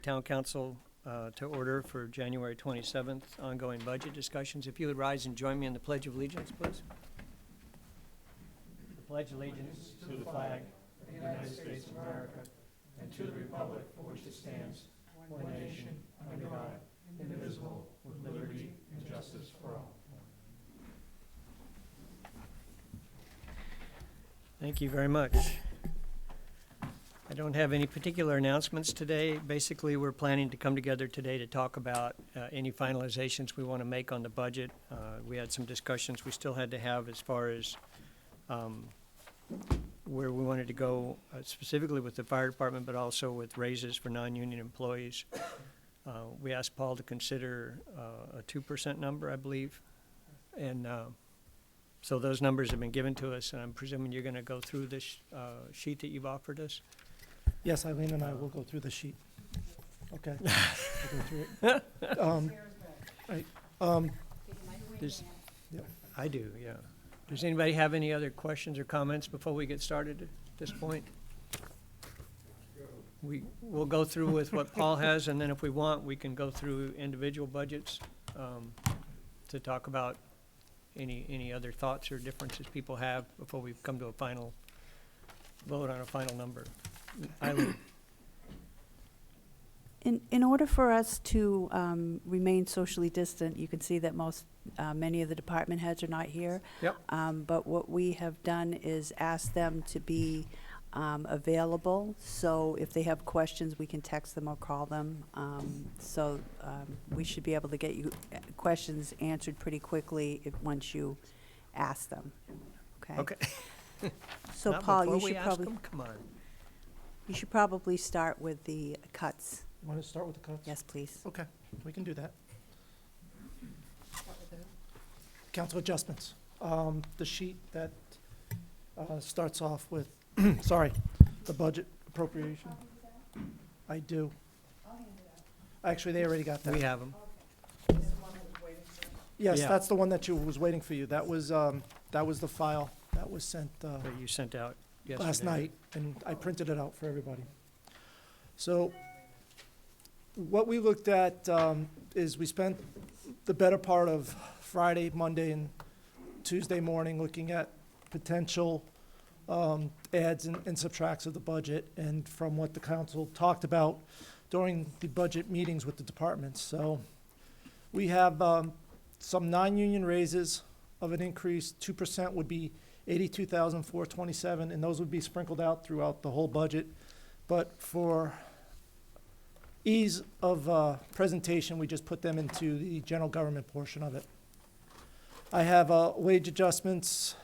Town Council to order for January 27th, ongoing budget discussions. If you would rise and join me in the Pledge of Allegiance, please. The Pledge of Allegiance to the flag of the United States of America and to the republic for which it stands, one nation, under God, indivisible, with liberty and justice for all. Thank you very much. I don't have any particular announcements today. Basically, we're planning to come together today to talk about any finalizations we want to make on the budget. We had some discussions we still had to have as far as where we wanted to go, specifically with the fire department, but also with raises for non-union employees. We asked Paul to consider a 2% number, I believe. And so those numbers have been given to us, and I'm presuming you're going to go through this sheet that you've offered us. Yes, Eileen and I will go through the sheet. Okay. I'll go through it. Yeah. I do, yeah. Does anybody have any other questions or comments before we get started at this point? We'll go through with what Paul has, and then if we want, we can go through individual budgets to talk about any other thoughts or differences people have before we come to a final vote on a final number. Eileen. In order for us to remain socially distant, you can see that many of the department heads are not here. Yep. But what we have done is ask them to be available. So if they have questions, we can text them or call them. We should be able to get you questions answered pretty quickly once you ask them. Okay. So Not Paul, before you we should ask probably them? Come on. you should probably start with the cuts. Want to start with the cuts? Yes, please. Okay, we can do that. Council adjustments. The sheet that starts off with, sorry, the budget appropriation. I do. Actually, they already got that. We have them. Yes, Yeah. that's the one that was waiting for you. That was the file that was sent That you sent out yesterday. last night, and I printed it out for everybody. So what we looked at is we spent the better part of Friday, Monday, and Tuesday morning looking at potential adds and subtracts of the budget, and from what the council talked about during the budget meetings with the departments. So we have some non-union raises of an increase. 2% would be $82,427, and those would be sprinkled out throughout the whole budget. But for ease of presentation, we just put them into the general government portion of it. I have wage adjustments,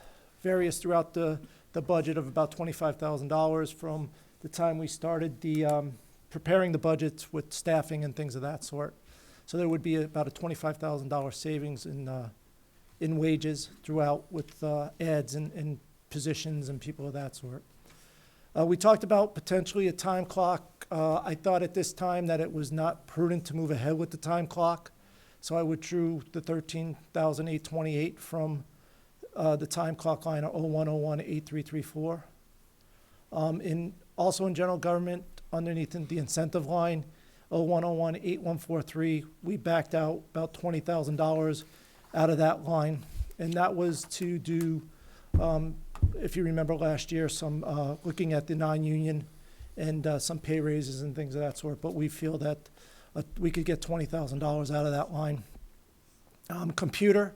various throughout the budget of about $25,000 from the time we started the preparing the budgets with staffing and things of that sort. So there would be about a $25,000 savings in wages throughout with ads and positions and people of that sort. We talked about potentially a time clock. I thought at this time that it was not prudent to move ahead with the time clock, so I withdrew the $13,828 from the time clock line of 01018334. Also in general government, underneath the incentive line, 01018143, we backed out about $20,000 out of that line, and that was to do, if you remember last year, some looking at the non-union and some pay raises and things of that sort, but we feel that we could get $20,000 out of that line. Computer,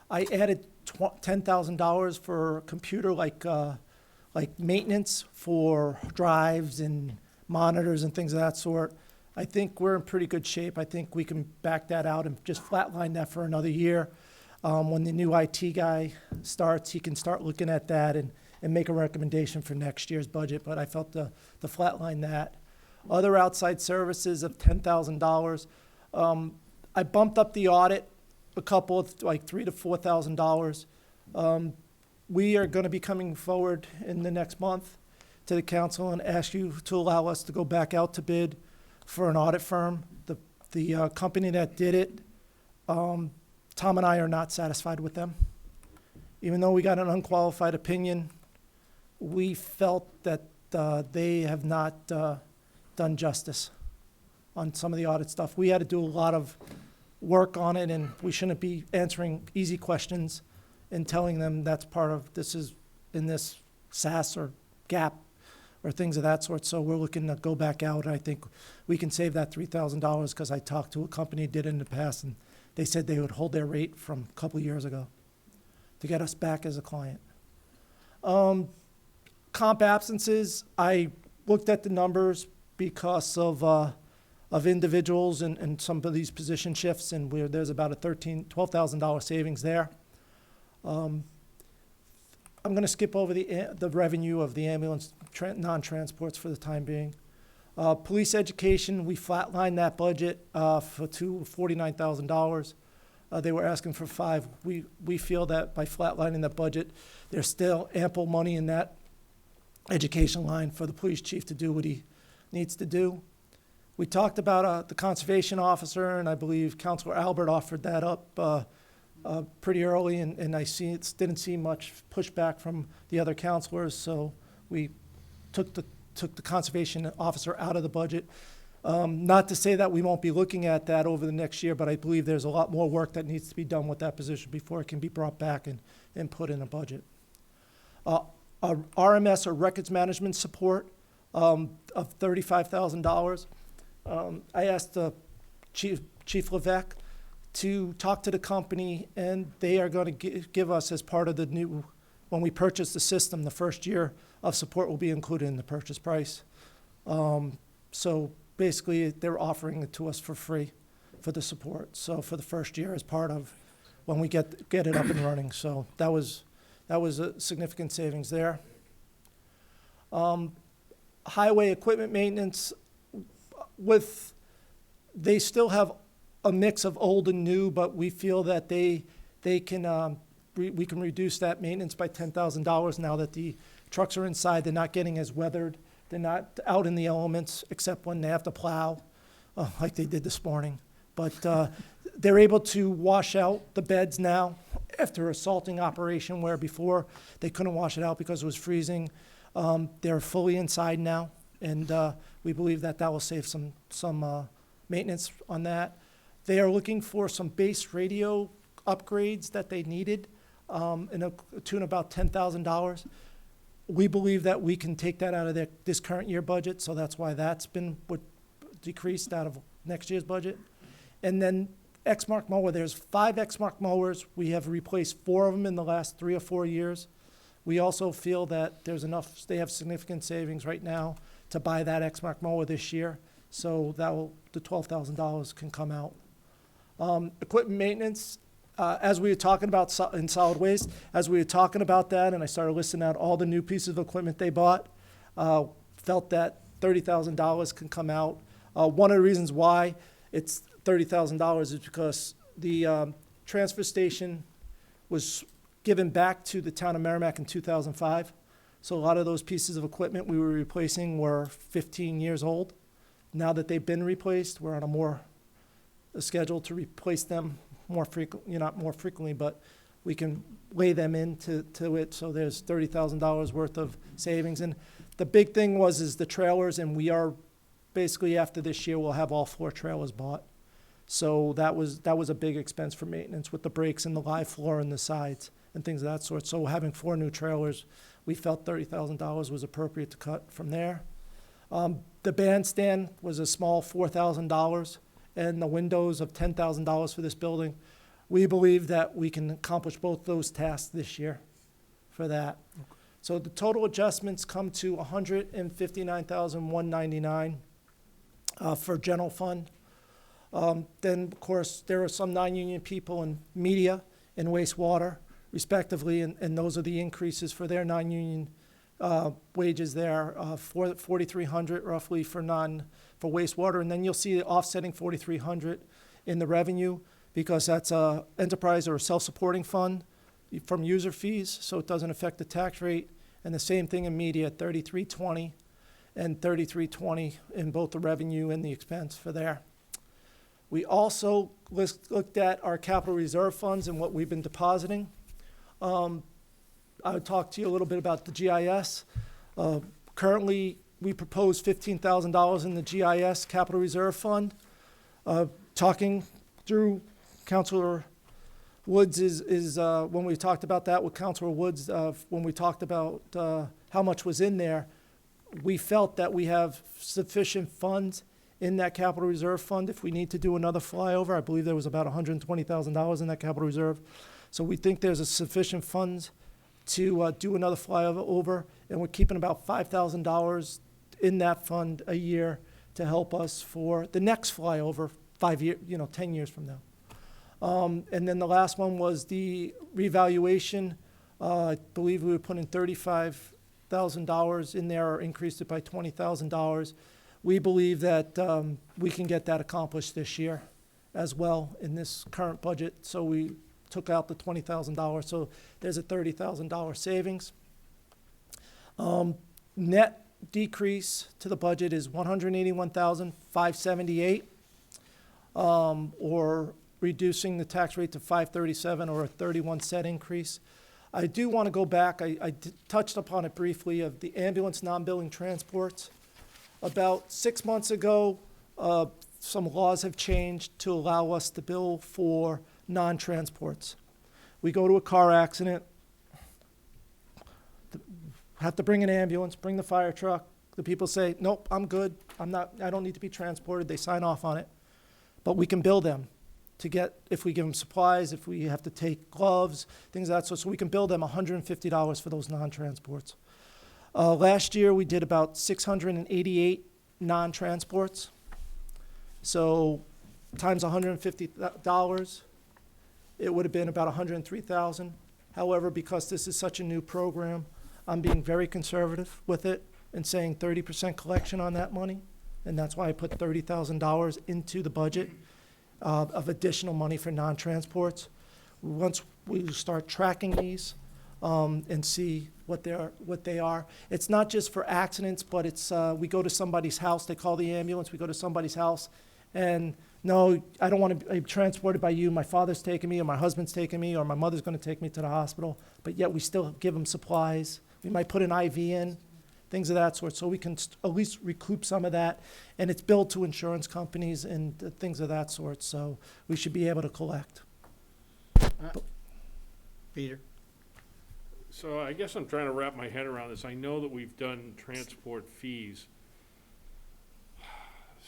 I added $10,000 for computer, like maintenance for drives and monitors and things of that sort. I think we're in pretty good shape. I think we can back that out and just flatline that for another year. When the new IT guy starts, he can start looking at that and make a recommendation for next year's budget, but I felt the flatline that. Other outside services of $10,000. I bumped up the audit a couple of, like $3,000 to $4,000. We are going to be coming forward in the next month to the council and ask you to allow us to go back out to bid for an audit firm. The company that did it, Tom and I are not satisfied with them. Even though we got an unqualified opinion, we felt that they have not done justice on some of the audit stuff. We had to do a lot of work on it, and we shouldn't be answering easy questions and telling them that's part of, this is in this SAS or GAP or things of that sort. So we're looking to go back out, and I think we can save that $3,000 because I talked to a company that did it in the past, and they said they would hold their rate from a couple of years ago to get us back as a client. Comp absences, I looked at the numbers because of individuals and some of these position shifts, and there's about a $12,000 savings there. I'm going to skip over the revenue of the ambulance non-transports for the time being. Police education, we flatlined that budget for $49,000. They were asking for $5. We feel that by flatlining that budget, there's still ample money in that education line for the police chief to do what he needs to do. We talked about the conservation officer, and I believe Councilor Albert offered that up pretty early, and didn't see much pushback from the other councilors, so we took the conservation officer out of the budget. Not to say that we won't be looking at that over the next year, but I believe there's a lot more work that needs to be done with that position before it can be brought back and put in a budget. RMS, or records management support, of $35,000. I asked Chief Levesque to talk to the company, and they are going to give us, as part of the new, when we purchase the system, the first year of support will be included in the purchase price. So basically, they're offering it to us for free for the support. So for the first year, as part of when we get it up and running. So that was a significant savings there. Highway equipment maintenance, they still have a mix of old and new, but we feel that we can reduce that maintenance by $10,000 now that the trucks are inside. They're not getting as weathered. They're not out in the elements except when they have to plow, like they did this morning. But they're able to wash out the beds now after a salting operation, where before they couldn't wash it out because it was freezing. They're fully inside now, and we believe that will save some maintenance on that. They are looking for some base radio upgrades that they needed, in a tune about $10,000. We believe that we can take that out of this current year budget, so that's why that's been decreased out of next year's budget. And then Exmark mower, there's 5 Exmark mowers. We have replaced 4 of them in the last 3 or 4 years. We also feel that there's enough, they have significant savings right now to buy that Exmark mower this year, so the $12,000 can come out. Equipment maintenance, as we were talking about in solid waste, as we were talking about that, and I started listing out all the new pieces of equipment they bought, felt that $30,000 can come out. One of the reasons why it's $30,000 is because the transfer station was given back to the town of Merrimack in 2005. So a lot of those pieces of equipment we were replacing were 15 years old. Now that they've been replaced, we're on a schedule to replace them more frequently, not more frequently, but we can lay them into it. So there's $30,000 worth of savings. And the big thing is the trailers, and we are basically, after this year, we'll have all 4 trailers bought. So that was a big expense for maintenance with the brakes and the live floor and the sides and things of that sort. So having 4 new trailers, we felt $30,000 was appropriate to cut from there. The bandstand was a small $4,000, and the windows of $10,000 for this building. We believe that we can accomplish both those tasks this year for that. Okay. So the total adjustments come to $159,199 for general fund. Then, of course, there are some non-union people in media and wastewater, respectively, and those are the increases for their non-union wages there, $4,300 roughly for wastewater, and then you'll see the offsetting $4,300 in the revenue, because that's a enterprise or a self-supporting fund from user fees, so it doesn't affect the tax rate. And the same thing in media, $3,320 and $3,320 in both the revenue and the expense for there. We also looked at our capital reserve funds and what we've been depositing. I would talk to you a little bit about the GIS. Currently, we proposed $15,000 in the GIS Capital Reserve Fund. Talking through Councilor Woods when we talked about that with Councilor Woods, when we talked about how much was in there, we felt that we have sufficient funds in that capital reserve fund if we need to do another flyover. I believe there was about $120,000 in that capital reserve. So we think there's a sufficient funds to do another flyover, and we're keeping about $5,000 in that fund a year to help us for the next flyover 10 years from now. And then the last one was the revaluation. I believe we were putting $35,000 in there, or increased it by $20,000. We believe that we can get that accomplished this year as well in this current budget. So we took out the $20,000, so there's a $30,000 savings. Net decrease to the budget is $181,578, or reducing the tax rate to 537, or a 31-cent increase. I do want to go back. I touched upon it briefly of the ambulance non-billing transports. About 6 months ago, some laws have changed to allow us to bill for non-transports. We go to a car accident, have to bring an ambulance, bring the fire truck. The people say, nope, I'm good. I don't need to be transported. They sign off on it. But we can bill them to get, if we give them supplies, if we have to take gloves, things of that sort. So we can bill them $150 for those non-transports. Last year, we did about 688 non-transports. So times $150, it would have been about $103,000. However, because this is such a new program, I'm being very conservative with it and saying 30% collection on that money. And that's why I put $30,000 into the budget of additional money for non-transports. Once we start tracking these and see what they are. It's not just for accidents, but it's we go to somebody's house, they call the ambulance, we go to somebody's house, and no, I don't want to be transported by you. My father's taking me, or my husband's taking me, or my mother's going to take me to the hospital, but yet we still give them supplies. We might put an IV in, things of that sort, so we can at least recoup some of that. And it's billed to insurance companies and things of that sort, so we should be able to collect. Peter? So I guess I'm trying to wrap my head around this. I know that we've done transport fees.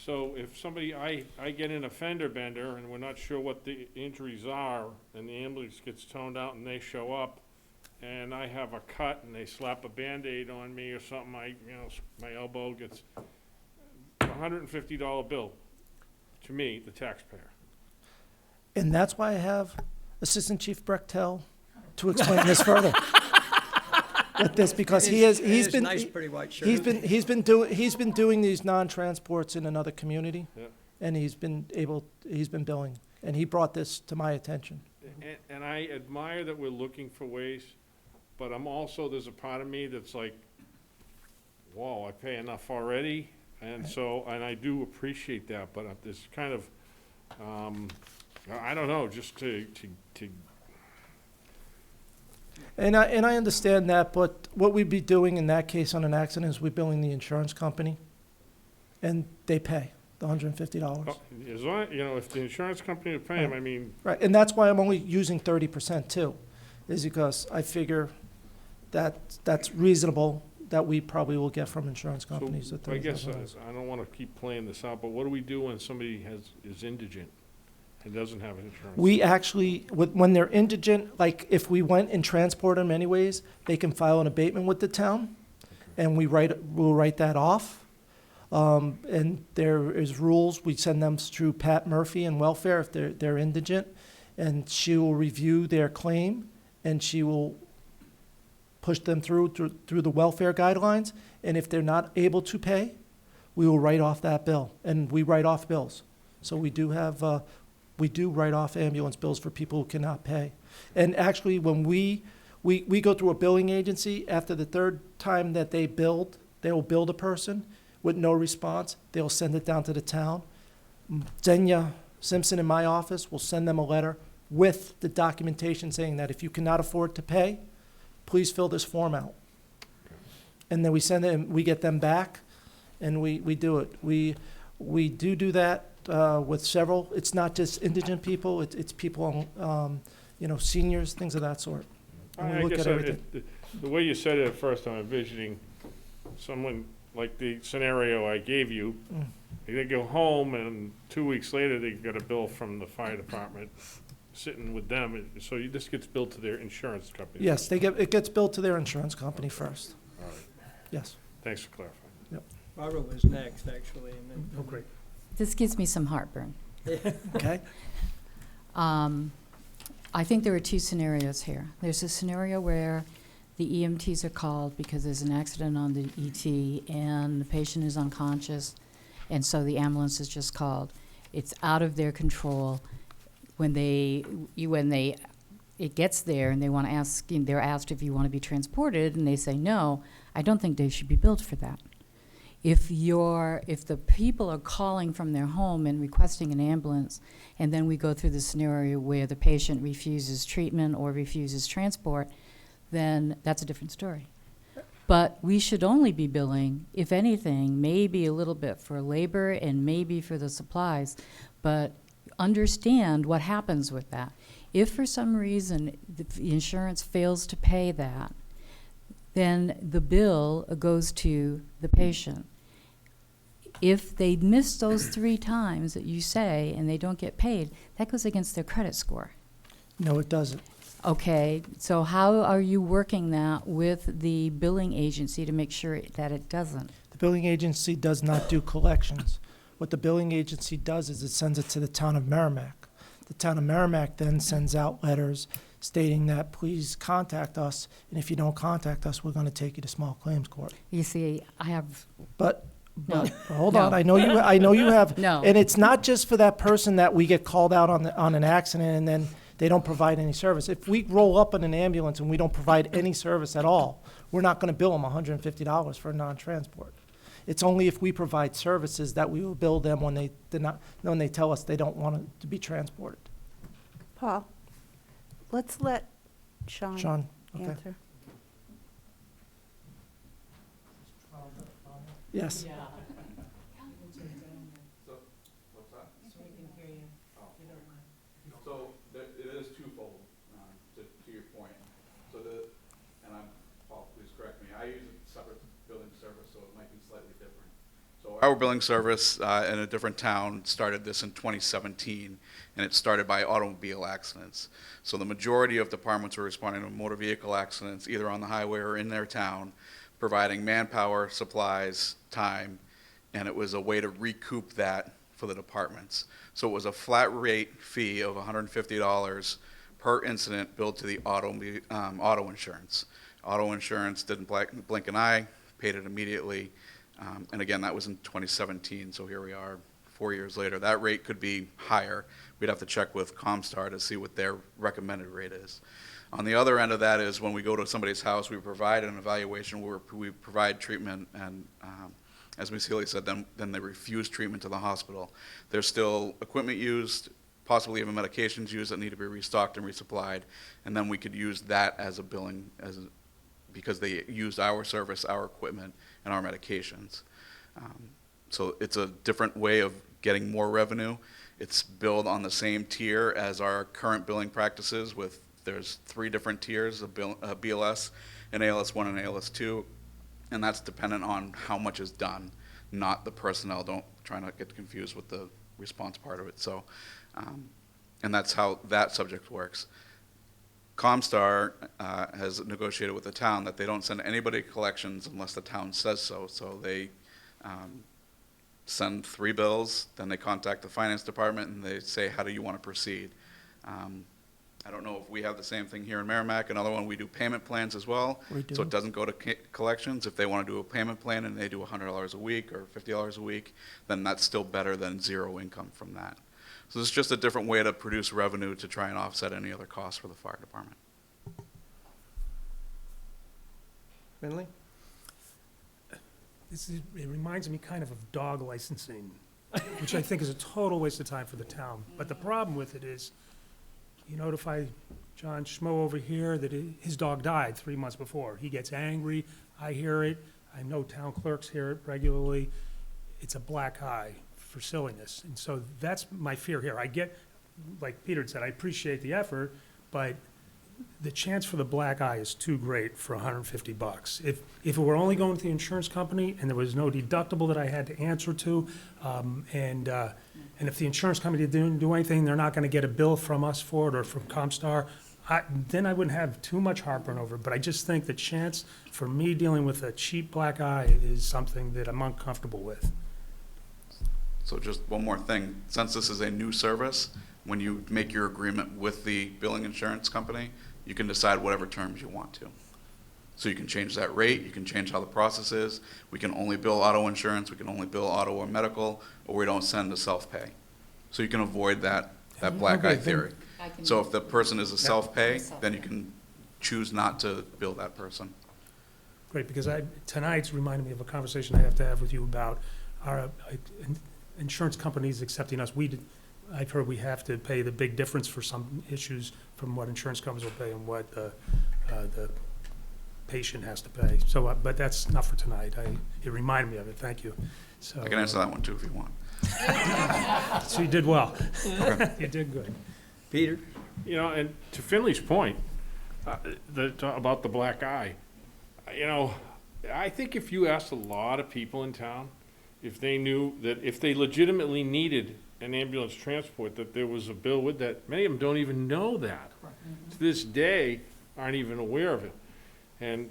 So if somebody, I get in a fender bender and we're not sure what the injuries are, and the ambulance gets toned out and they show up, and I have a cut and they slap a Band-Aid on me or something, my elbow gets a $150 bill to me, the taxpayer. And that's why I have Assistant Chief Brechtel to explain this further. With this, because he's been Nice, pretty white shirt. he's been doing these non-transports in another community, Yeah. and he's been billing, and he brought this to my attention. And I admire that we're looking for ways, but I'm also, there's a part of me that's like, whoa, I pay enough already, and so, and I do appreciate that, but there's kind of, I don't know, just to. And I understand that, but what we'd be doing in that case on an accident is we're billing the insurance company, and they pay the $150. As long, if the insurance company would pay him, I mean, Right, and that's why I'm only using 30% too, is because I figure that that's reasonable that we probably will get from insurance companies. so at I guess $30,000. I don't want to keep playing this out, but what do we do when somebody is indigent and doesn't have insurance? We actually, when they're indigent, like if we went and transport them anyways, they can file an abatement with the town, and we'll write that off. And there is rules, we send them through Pat Murphy and welfare if they're indigent, and she will review their claim, and she will push them through the welfare guidelines, and if they're not able to pay, we will write off that bill, and we write off bills. So we do write off ambulance bills for people who cannot pay. And actually, when we go through a billing agency, after the third time that they will bill a person with no response, they'll send it down to the town. Zenya Simpson in my office will send them a letter with the documentation saying that if you cannot afford to pay, please fill this form out. And then we send it, and we get them back. and we do it. We do that with several. It's not just indigent people. It's people, seniors, things of that sort. And we I look guess at everything. the way you said it at first, I'm envisioning someone, like the scenario I gave you, Mm. they go home and 2 weeks later, they get a bill from the fire department sitting with them, so this gets billed to their insurance company. Yes, it gets billed to their insurance company first. All right, Yes. thanks for clarifying. Barbara was next, actually, and then. Oh, great. This gives me some heartburn. Okay. I think there are two scenarios here. There's a scenario where the EMTs are called because there's an accident on the ET and the patient is unconscious, and so the ambulance is just called. It's out of their control. When it gets there and they want to ask, they're asked if you want to be transported, and they say no, I don't think they should be billed for that. If the people are calling from their home and requesting an ambulance, and then we go through the scenario where the patient refuses treatment or refuses transport, then that's a different story. But we should only be billing, if anything, maybe a little bit for labor and maybe for the supplies, but understand what happens with that. If for some reason the insurance fails to pay that, then the bill goes to the patient. If they miss those 3 times that you say and they don't get paid, that goes against their credit score. No, it doesn't. Okay, so how are you working that with the billing agency to make sure that it doesn't? The billing agency does not do collections. What the billing agency does is it sends it to the town of Merrimack. The town of Merrimack then sends out letters stating that please contact us, and if you don't contact us, we're going to take you to small claims court. You see, I have, But No. hold No. on, I know you have. No. And it's not just for that person that we get called out on an accident and then they don't provide any service. If we roll up in an ambulance and we don't provide any service at all, we're not going to bill them $150 for a non-transport. It's only if we provide services that we will bill them when they tell us they don't want it to be transported. Paul, let's let Sean Sean, okay. answer. Yes. So it is twofold, to your point. Paul, please correct me, I use a separate billing service, so it might be slightly different. So our billing service in a different town started this in 2017, and it started by automobile accidents. So the majority of departments were responding to motor vehicle accidents, either on the highway or in their town, providing manpower, supplies, time, and it was a way to recoup that for the departments. So it was a flat rate fee of $150 per incident billed to the auto insurance. Auto insurance didn't blink an eye, paid it immediately, and again, that was in 2017, so here we are 4 years later. That rate could be higher. We'd have to check with ComStar to see what their recommended rate is. On the other end of that is when we go to somebody's house, we provide an evaluation where we provide treatment, and as Ms. Healy said, then they refuse treatment to the hospital. There's still equipment used, possibly even medications used that need to be restocked and resupplied, and then we could use that as a billing, because they used our service, our equipment, and our medications. So it's a different way of getting more revenue. It's billed on the same tier as our current billing practices there's 3 different tiers of BLS, an ALS1 and ALS2, and that's dependent on how much is done, not the personnel. Don't try not to get confused with the response part of it. So, and that's how that subject works. ComStar has negotiated with the town that they don't send anybody collections unless the town says so. So they send 3 bills, then they contact the finance department and they say, how do you want to proceed? I don't know if we have the same thing here in Merrimack. Another one, we do payment plans as well. We do. So it doesn't go to collections. If they want to do a payment plan and they do $100 a week or $50 a week, then that's still better than 0 income from that. So it's just a different way to produce revenue to try and offset any other costs for the fire department. Finley? It reminds me kind of dog licensing, which I think is a total waste of time for the town. But the problem with it is, you notify John Schmo over here that his dog died 3 months before. He gets angry, I hear it, I know town clerks hear it regularly. it's a black eye for silliness. And so that's my fear here. I get, like Peter said, I appreciate the effort, but the chance for the black eye is too great for $150. If it were only going to the insurance company and there was no deductible that I had to answer to, and if the insurance company didn't do anything, they're not gonna get a bill from us for it or from Comstar, then I wouldn't have too much heartburn over it. But I just think the chance for me dealing with a cheap black eye is something that I'm uncomfortable with. So just one more thing, since this is a new service, when you make your agreement with the billing insurance company, you can decide whatever terms you want to. So you can change that rate, you can change how the process is. We can only bill auto insurance, we can only bill auto or medical, or we don't send to self-pay. So you can avoid that black Okay, eye then- theory. So if the person is a self-pay, then you can choose not to bill that person. Great, because tonight's reminded me of a conversation I have to have with you about our insurance companies accepting us. I've heard we have to pay the big difference for some issues from what insurance companies will pay and what the patient has to pay. So, but that's not for tonight. It reminded me of it, thank you. So, I can answer that one too if you want. so you did well. You did good. Peter? You know, and to Finley's point, about the black eye, you know, I think if you asked a lot of people in town, if they knew that if they legitimately needed an ambulance transport, that there was a bill with that, many of them don't even know that. To this day, aren't even aware of it. And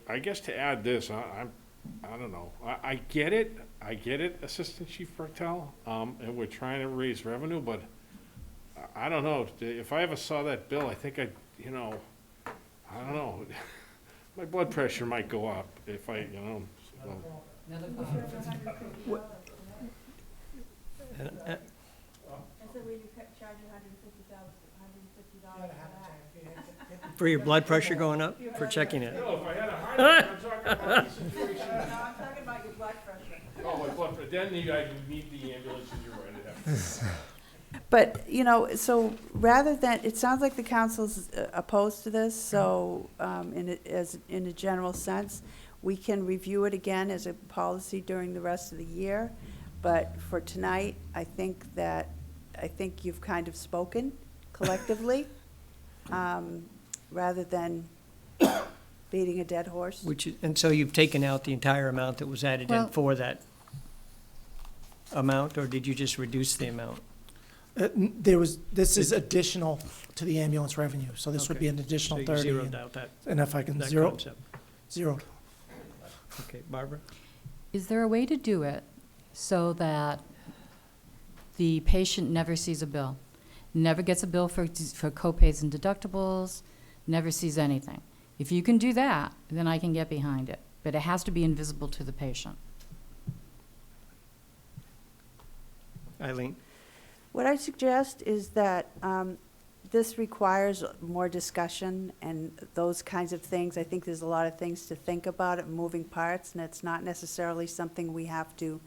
I guess to add this, I don't know, I get it, Assistant Chief Bertel, and we're trying to raise revenue, but I don't know, if I ever saw that bill, I think I don't know, my blood pressure might go up if so. And, I said, will you charge $150 for that? For your blood pressure going up, for checking it? No, if I had a heart attack, I'm talking about this situation. No, I'm talking about your blood pressure. Oh, my blood pressure, then you guys would need the ambulance and you're right, it'd have to. But, you know, so rather than, it sounds like the council's opposed to this, so in a general sense, we can review it again as a policy during the rest of the year. But for tonight, I think you've kind of spoken collectively, rather than beating a dead horse. And so you've taken out the entire amount that was added in Well- for that amount, or did you just reduce the amount? This is additional to the ambulance revenue, so this would Okay. be an additional So you 30. zeroed out that And if I can that zeroed. concept. Okay, Barbara? Is there a way to do it so that the patient never sees a bill? Never gets a bill for co-pays and deductibles, never sees anything? If you can do that, then I can get behind it. But it has to be invisible to the patient. Eileen? What I suggest is that this requires more discussion and those kinds of things. I think there's a lot of things to think about it, moving parts, and it's not necessarily something we have to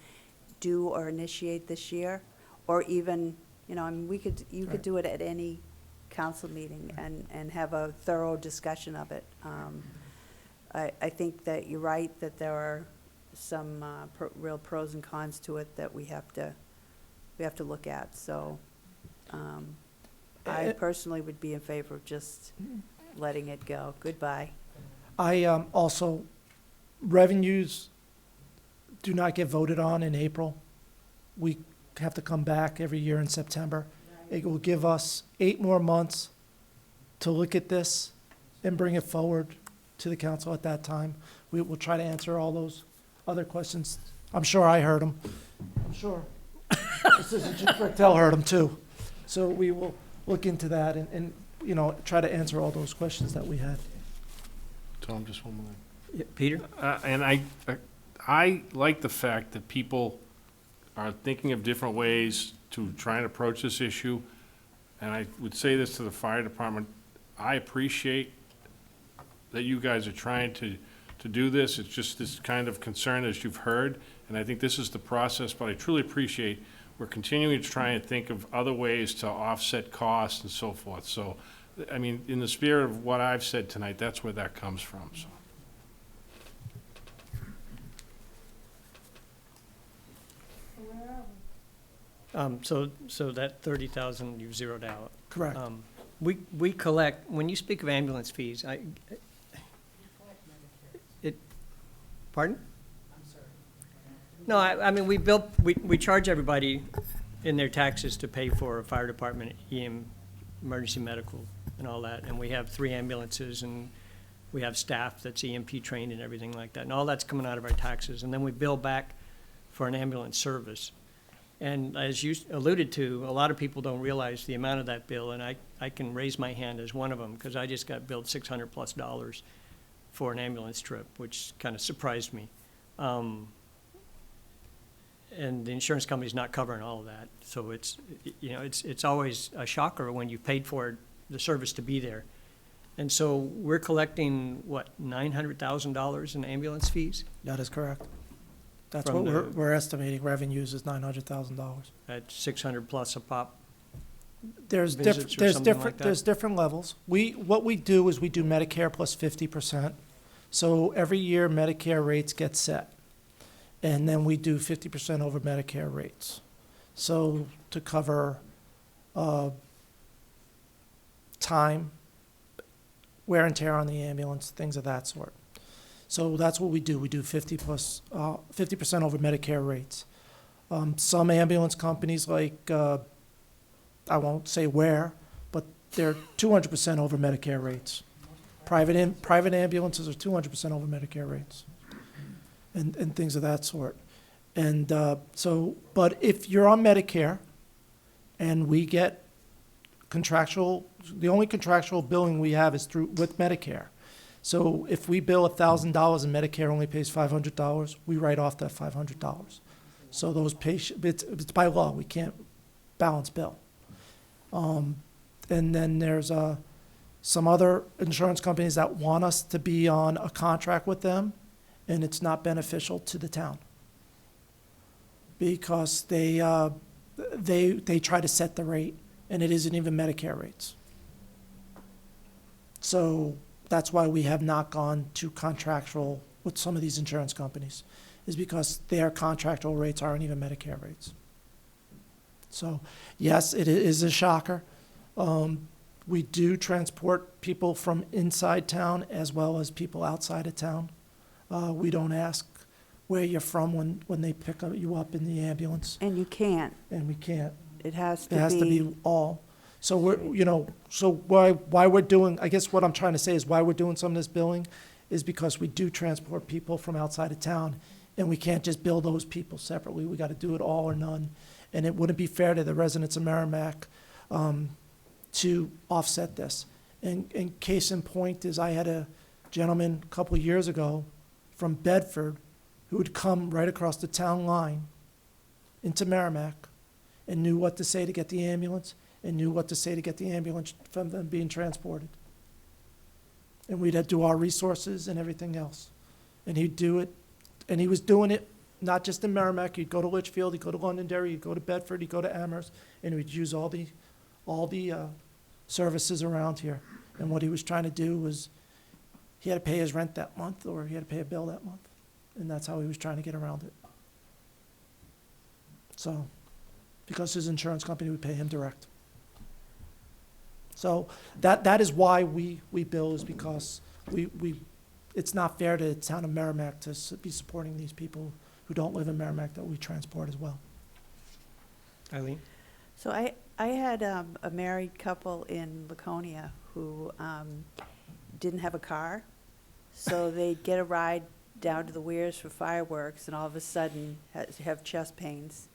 do or initiate this year, or even, you know, I mean, you could do it at any council meeting and have a thorough discussion of it. I think that you're right, that there are some real pros and cons to it that we have to look at, so, I personally would be in favor of just letting it go. Goodbye. Also, revenues do not get voted on in April. We have to come back every year in September. It will give us 8 more months to look at this and bring it forward to the council at that time. We will try to answer all those other questions. I'm sure I heard them. I'm sure. Assistant Chief Bertel heard them too. So we will look into that and, you know, try to answer all those questions that we had. Tom, just one more. Yeah, Peter? And I like the fact that people are thinking of different ways to try and approach this issue. And I would say this to the fire department, I appreciate that you guys are trying to do this. It's just this kind of concern as you've heard. And I think this is the process, but I truly appreciate we're continuing to try and think of other ways to offset costs and so forth. So, I mean, in the spirit of what I've said tonight, that's where that comes from, so. So that 30,000 you've zeroed out. Correct. We collect, when you speak of ambulance fees, pardon? No, I mean, we charge everybody in their taxes to pay for a fire department, emergency medical and all that. And we have 3 ambulances and we have staff that's EMP trained and everything like that. And all that's coming out of our taxes. And then we bill back for an ambulance service. And as you alluded to, a lot of people don't realize the amount of that bill. And I can raise my hand as one of them because I just got billed $600+ for an ambulance trip, which kind of surprised me. And the insurance company's not covering all of that. So it's always a shocker when you paid for the service to be there. And so we're collecting, what, $900,000 in ambulance fees? That is correct. That's From what the- we're estimating revenues is $900,000. At $600+ a pop? There's Visits or there's something like different, that? there's different levels. What we do is we do Medicare plus 50%. So every year Medicare rates get set. And then we do 50% over Medicare rates. So to cover time, wear and tear on the ambulance, things of that sort. So that's what we do. We do 50% over Medicare rates. Some ambulance companies like, I won't say where, but they're 200% over Medicare rates. Private ambulances are 200% over Medicare rates, and things of that sort. And but if you're on Medicare, and we get the only contractual billing we have is with Medicare. So if we bill $1,000 and Medicare only pays $500, we write off that $500. So those patients, it's by law, we can't balance bill. And then there's some other insurance companies that want us to be on a contract with them, and it's not beneficial to the town because they try to set the rate, and it isn't even Medicare rates. So that's why we have not gone to contractual with some of these insurance companies, is because their contractual rates aren't even Medicare rates. So yes, it is a shocker. We do transport people from inside town as well as people outside of town. We don't ask where you're from when they pick you up in the ambulance, And you can't. and we can't. It has It to has to be, be all. So why we're doing, I guess what I'm trying to say is why we're doing some of this billing is because we do transport people from outside of town, and we can't just bill those people separately. We got to do it all or none. And it wouldn't be fair to the residents of Merrimack to offset this. And case in point is I had a gentleman a couple of years ago from Bedford who would come right across the town line into Merrimack and knew what to say to get the ambulance and knew what to say to get the ambulance from them being transported. And we'd do our resources and everything else. And he'd do it, and he was doing it not just in Merrimack. He'd go to Litchfield, he'd go to Londonderry, he'd go to Bedford, he'd go to Amherst, and we'd use all the services around here. And what he was trying to do was he had to pay his rent that month, or he had to pay a bill that month. And that's how he was trying to get around it. So, because his insurance company would pay him direct. So that is why we bill, is because it's not fair to the town of Merrimack to be supporting these people who don't live in Merrimack that we transport as well. Eileen? so I had a married couple in Laconia who didn't have a car, so they'd get a ride down to the Weirs for fireworks, and all of a sudden have chest pains,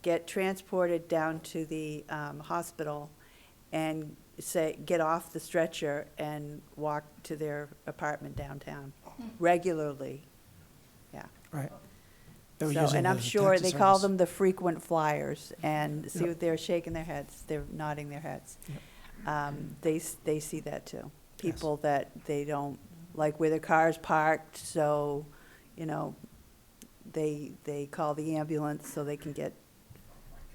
get transported down to the hospital, and get off the stretcher and walk to their apartment downtown regularly. Yeah. Right. They were So, using and I'm the sure taxi they call service. them the frequent flyers, and see Yep. what they're shaking their heads, they're nodding their heads. They see that too. People that they don't like where their car's parked, so, they call the ambulance so they can get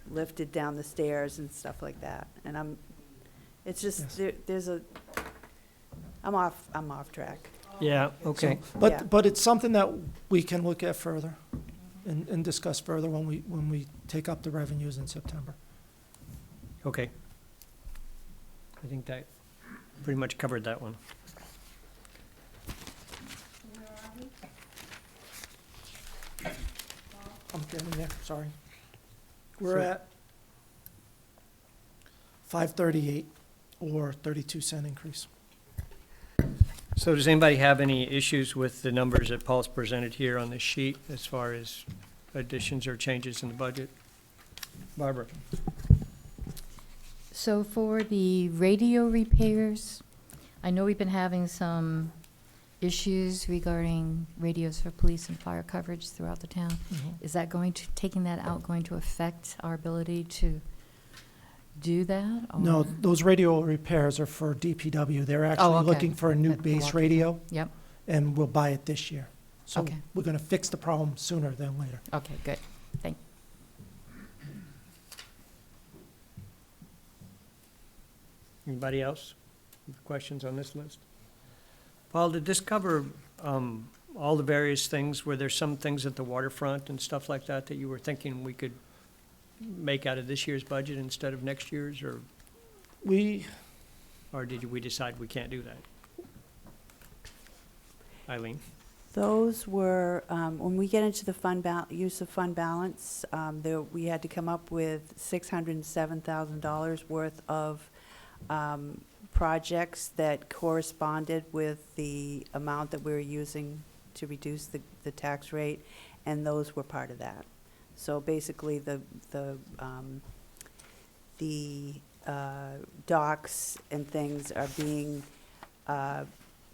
lifted down the stairs and stuff like that. And it's just, I'm off track. Yeah, okay. So, Yeah. but it's something that we can look at further. and discuss further when we take up the revenues in September. Okay. I think that pretty much covered that one. Where are we? I'm getting there, sorry. We're So- at 538, or 32-cent increase. So does anybody have any issues with the numbers that Paul's presented here on this sheet as far as additions or changes in the budget? Barbara? So for the radio repairs, I know we've been having some issues regarding radios for police and fire coverage throughout the town. Is that taking that out, going to affect our ability to do that? No, or- those radio repairs are for DPW. They're actually okay. looking for a new At the base walk- radio, Yep, and we'll buy it this year. So Okay. we're gonna fix the problem sooner than later. okay, good. Anybody else with questions on this list? Paul, did this cover all the various things? Were there some things at the waterfront and stuff like that that you were thinking we could make out of this year's budget instead of next year's, or did we decide we can't do that? Eileen? Those were, when we get into the use of fund balance, we had to come up with $607,000 worth of projects that corresponded with the amount that we were using to reduce the tax rate, and those were part of that. So basically, the docks and things are being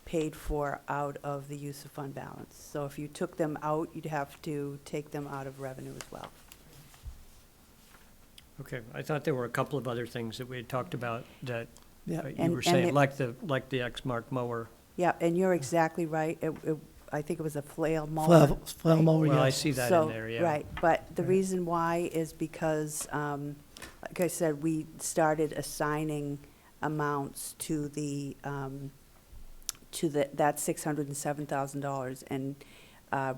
paid for out of the use of fund balance. So if you took them out, you'd have to take them out of revenue as well. Okay, I thought there were a couple of other things that we had talked about that Yeah, you And- were and saying, it- like the Exmark mower. Yeah, and you're exactly right. I think it was a flail mower. flail mower, Well, I yes. see that So, in there, yeah. Right, but the Right. reason why is because, like I said, we started assigning amounts to that $607,000. And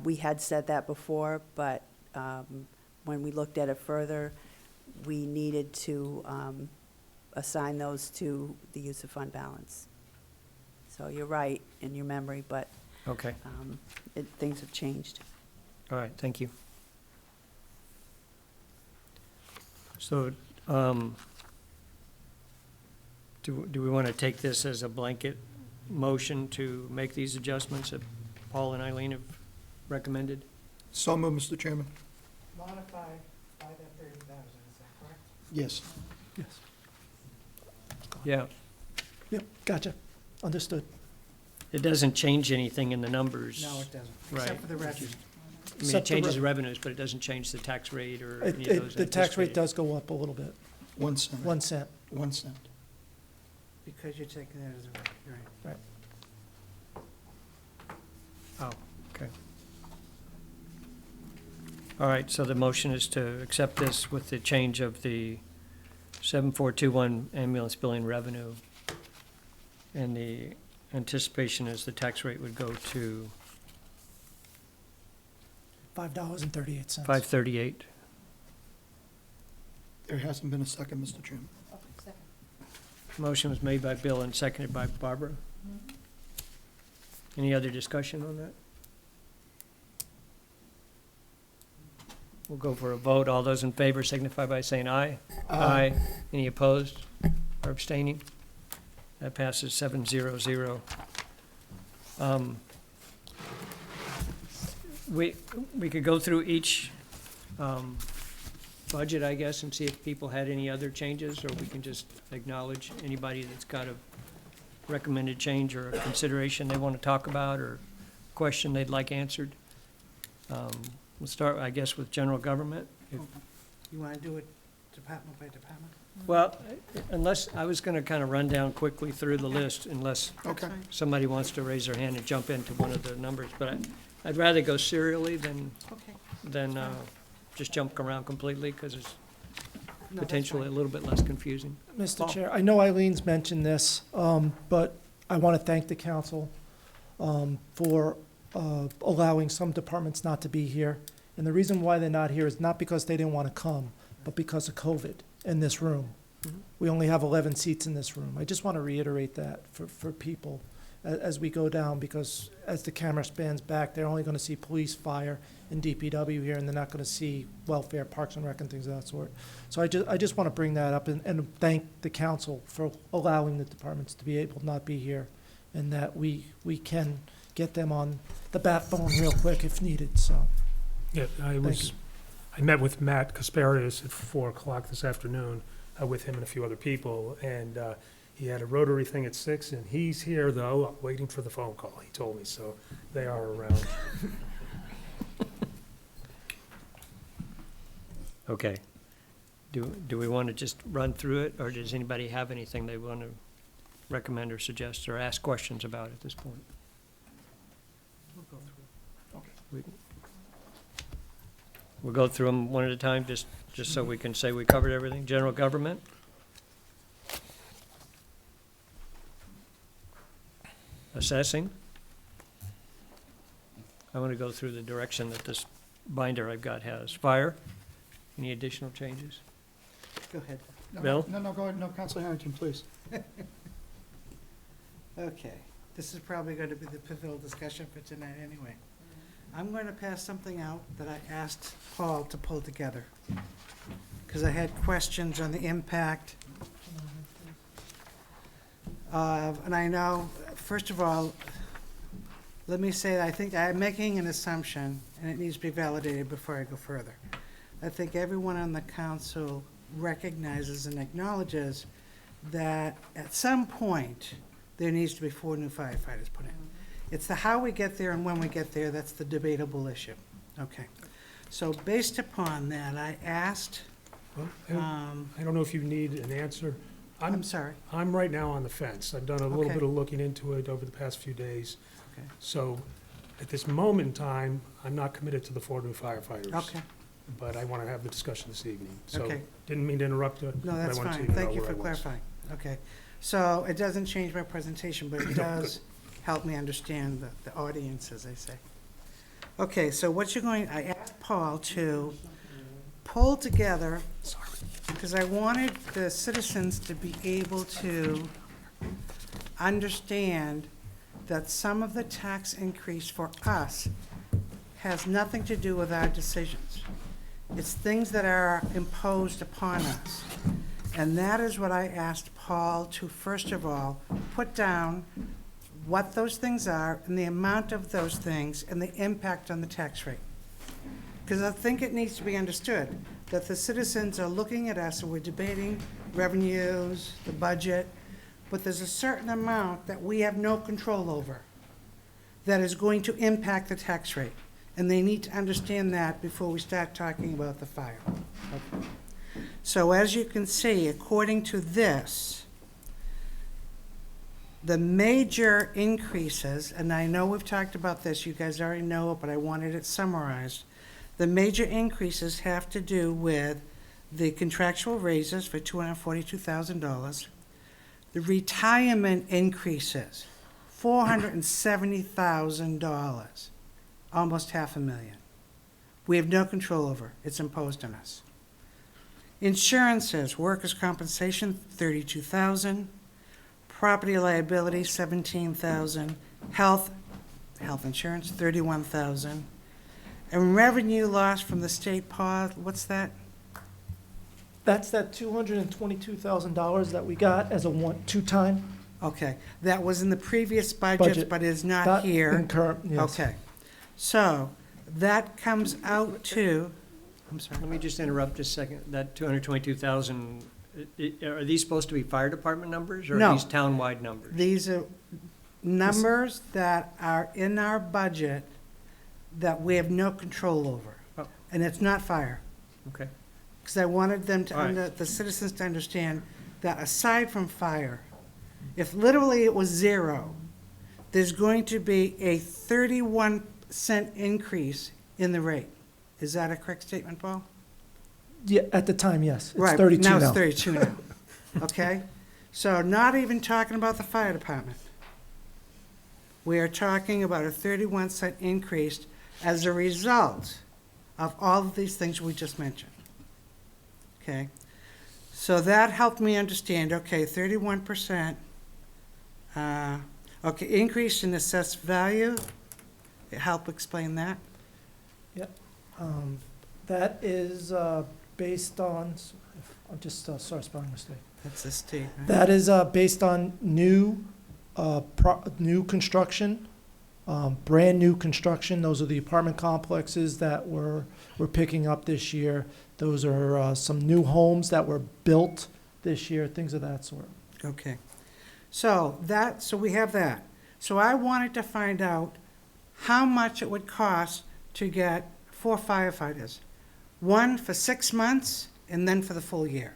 we had said that before, but when we looked at it further, we needed to assign those to the use of fund balance. So you're right in your memory, but Okay, things have changed. all right, thank you. So, do we want to take this as a blanket motion to make these adjustments that Paul and Eileen have recommended? So moved, Mr. Chairman. Modify by that 30,000, is that correct? Yes. Yes. Yeah, Yep, gotcha, understood. it doesn't change anything in the numbers. No, it doesn't, Right. except for the revenue. I mean, it Except the changes the re- revenues, but it doesn't change the tax rate or any of those The tax rate anticipated. does go up a little bit, 1 cent. 1 cent. 1 cent. Because you're taking that as a, right. Oh, okay. All right, so the motion is to accept this with the change of the 7421 ambulance billing revenue. And the anticipation is the tax rate would go to $5.38. 538. There hasn't been a second, Mr. Chairman. Motion was made by Bill and seconded by Barbara. Any other discussion on that? We'll go for a vote. All those in favor signify by saying aye. Aye. Any opposed or abstaining? That passes 700. We could go through each budget, I guess, and see if people had any other changes, or we can just acknowledge anybody that's got a recommended change or a consideration they want to talk about or question they'd like answered. We'll start, I guess, with general government. If- You want to do it department by department? Well, unless, I was going to kind of run down quickly through the list unless Okay. somebody wants to raise their hand and jump into one of the numbers. But I'd rather go serially than Okay. Just jump around completely, because it's No, that's potentially a fine. little bit less confusing. Mr. Paul. Chair, I know Eileen's mentioned this, but I want to thank the council for allowing some departments not to be here And the reason why they're not here is not because they didn't want to come, but because of COVID in this room. We only have 11 seats in this room. I just want to reiterate that for people as we go down, because as the camera spans back, they're only going to see police, fire, and DPW here, and they're not going to see welfare, parks and rec, and things of that sort. So I just want to bring that up and thank the council for allowing the departments to be able to not be here, and that we can get them on the bat phone real quick if needed, so. Yeah, you. I met with Matt Kasparius at 4 o'clock this afternoon, with him and a few other people, and he had a Rotary thing at 6, and he's here, though, waiting for the phone call, he told me, so they are around. Okay. Do we want to just run through it, or does anybody have anything they want to recommend or suggest or ask questions about at this point? We'll go through them one at a time, just so we can say we covered everything. General government? Assessing? I want to go through the direction that this binder I've got has. Fire? Any additional changes? Go ahead. No, Bill? No, go ahead. No, Counselor Harrington, please. Okay, this is probably going to be the pivotal discussion for tonight anyway. I'm going to pass something out that I asked Paul to pull together, because I had questions on the impact. And I know, first of all, let me say that I think I'm making an assumption, and it needs to be validated before I go further. I think everyone on the council recognizes and acknowledges that at some point, there needs to be 4 new firefighters put in. It's the how we get there and when we get there, that's the debatable issue. Okay. So based upon that, I asked, Well, I don't know if you need an answer. I'm sorry. I'm right now on the fence. I've done a little Okay. bit of looking into it over the past few days. Okay. So at this moment in time, I'm not committed to the 4 new firefighters. Okay, But I want to have the discussion this evening. So okay. didn't mean to interrupt you. No, but I that's wanted fine. to Thank know you where for I was. clarifying. Okay. So it doesn't change my presentation, but it does help me understand the audience, as I say. Okay, so what you're going, I asked Paul to pull together, because I wanted the citizens to be able to understand that some of the tax increase for us has nothing to do with our decisions. It's things that are imposed upon us. And that is what I asked Paul to, first of all, put down what those things are and the amount of those things and the impact on the tax rate. Because I think it needs to be understood that the citizens are looking at us and we're debating revenues, the budget, but there's a certain amount that we have no control over that is going to impact the tax rate. And they need to understand that before we start talking about the fire. Okay. So as you can see, according to this, the major increases, and I know we've talked about this, you guys already know it, but I wanted it summarized. The major increases have to do with the contractual raises for $242,000, the retirement increases, $470,000, almost $500,000. We have no control over. It's imposed on us. Insurances, workers' compensation, $32,000. Property liability, $17,000. Health insurance, $31,000. And revenue loss from the state PAW, what's that? That's that $222,000 that we got as a two-time. Okay, that was in the previous budget, Budget. but is not Not here. in current, yes. Okay, so that comes out to, I'm sorry. Let me just interrupt just a second. That 222,000, are these supposed to be fire department numbers, or No. are these townwide numbers? These are numbers that are in our budget that we have no control over. Oh. And it's not fire. Okay. Because I wanted them to, All right. the citizens to understand that aside from fire, if literally it was zero, there's going to be a 31-cent increase in the rate. Is that a correct statement, Paul? Yeah, at the time, yes. It's Right, 32 now now. it's 32 now. Okay? So not even talking about the fire department. We are talking about a 31-cent increase as a result of all of these things we just mentioned. Okay? So that helped me understand, okay, 31%, okay, increase in assessed value. Help explain that? That is based on, I'm just, sorry, spelling mistake. That's this T, right? That is based on new, new construction, brand new construction. Those are the apartment complexes that we're picking up this year. Those are some new homes that were built this year, things of that sort. Okay. So we have that. So I wanted to find out how much it would cost to get 4 firefighters. One for 6 months and then for the full year.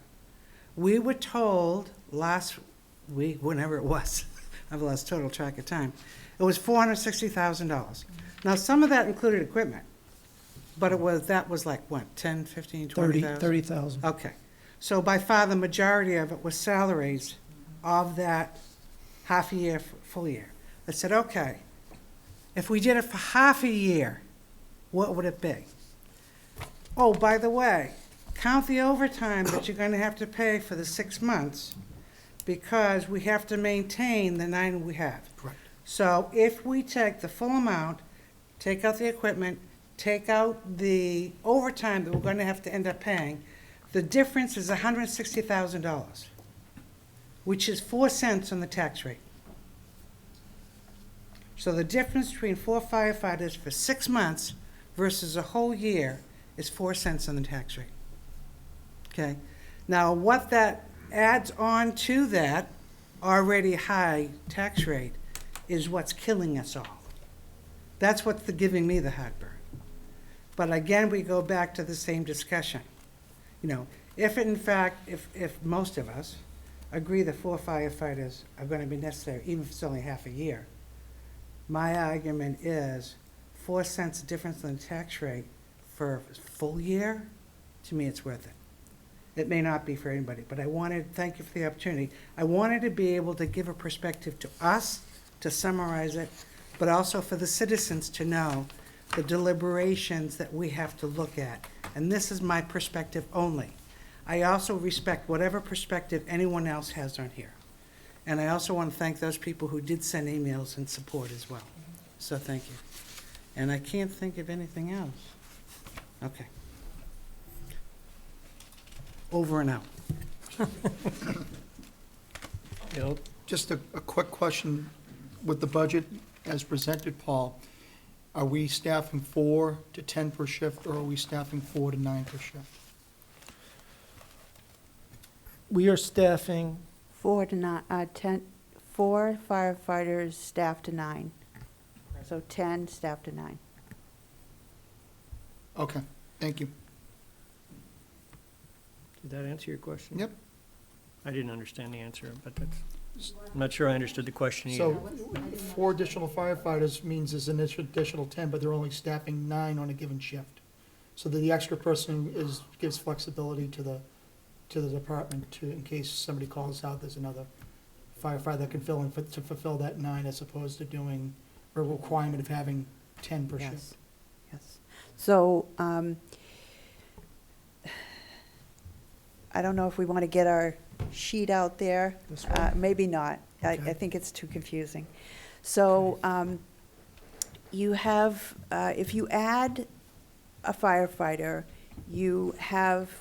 We were told last week, whenever it was, I've lost total track of time, it was $460,000. Now, some of that included equipment, but that was like what, 10, 15, 20,000? 30,000. Okay. So by far, the majority of it was salaries of that half a year, full year. I said, okay, if we did it for half a year, what would it be? Oh, by the way, count the overtime that you're gonna have to pay for the 6 months because we have to maintain the 9 we have. Correct. So if we take the full amount, take out the equipment, take out the overtime that we're gonna have to end up paying, the difference is $160,000, which is 4 cents on the tax rate. So the difference between 4 firefighters for 6 months versus a whole year is 4 cents on the tax rate. Okay? Now, what that adds on to that already high tax rate is what's killing us all. That's what's giving me the heartburn. But again, we go back to the same discussion. You know, if in fact, if most of us agree that 4 firefighters are going to be necessary, even if it's only half a year, my argument is 4 cents difference in the tax rate for a full year, to me, it's worth it. It may not be for anybody, but thank you for the opportunity. I wanted to be able to give a perspective to us, to summarize it, but also for the citizens to know the deliberations that we have to look at. And this is my perspective only. I also respect whatever perspective anyone else has on here. And I also want to thank those people who did send emails in support as well. So thank you. And I can't think of anything else. Okay. Over and out. Just a quick question. With the budget as presented, Paul, are we staffing 4 to 10 per shift, or are we staffing 4 to 9 per shift? We are staffing, 4 firefighters, staff to 9. So 10, staff to 9. Okay, thank you. Did that answer your question? Yep. I didn't understand the answer, but I'm not sure I understood the question either. So 4 additional firefighters means there's an additional 10, but they're only staffing 9 on a given shift. So that the extra person gives flexibility to the department in case somebody calls out, there's another firefighter that can fill in to fulfill that 9, as opposed to doing a requirement of having 10 per shift. Yes, yes. So, I don't know if we want to get our sheet out there. This one? Maybe not. I Okay. think it's too confusing. So, you have, if you add a firefighter, you have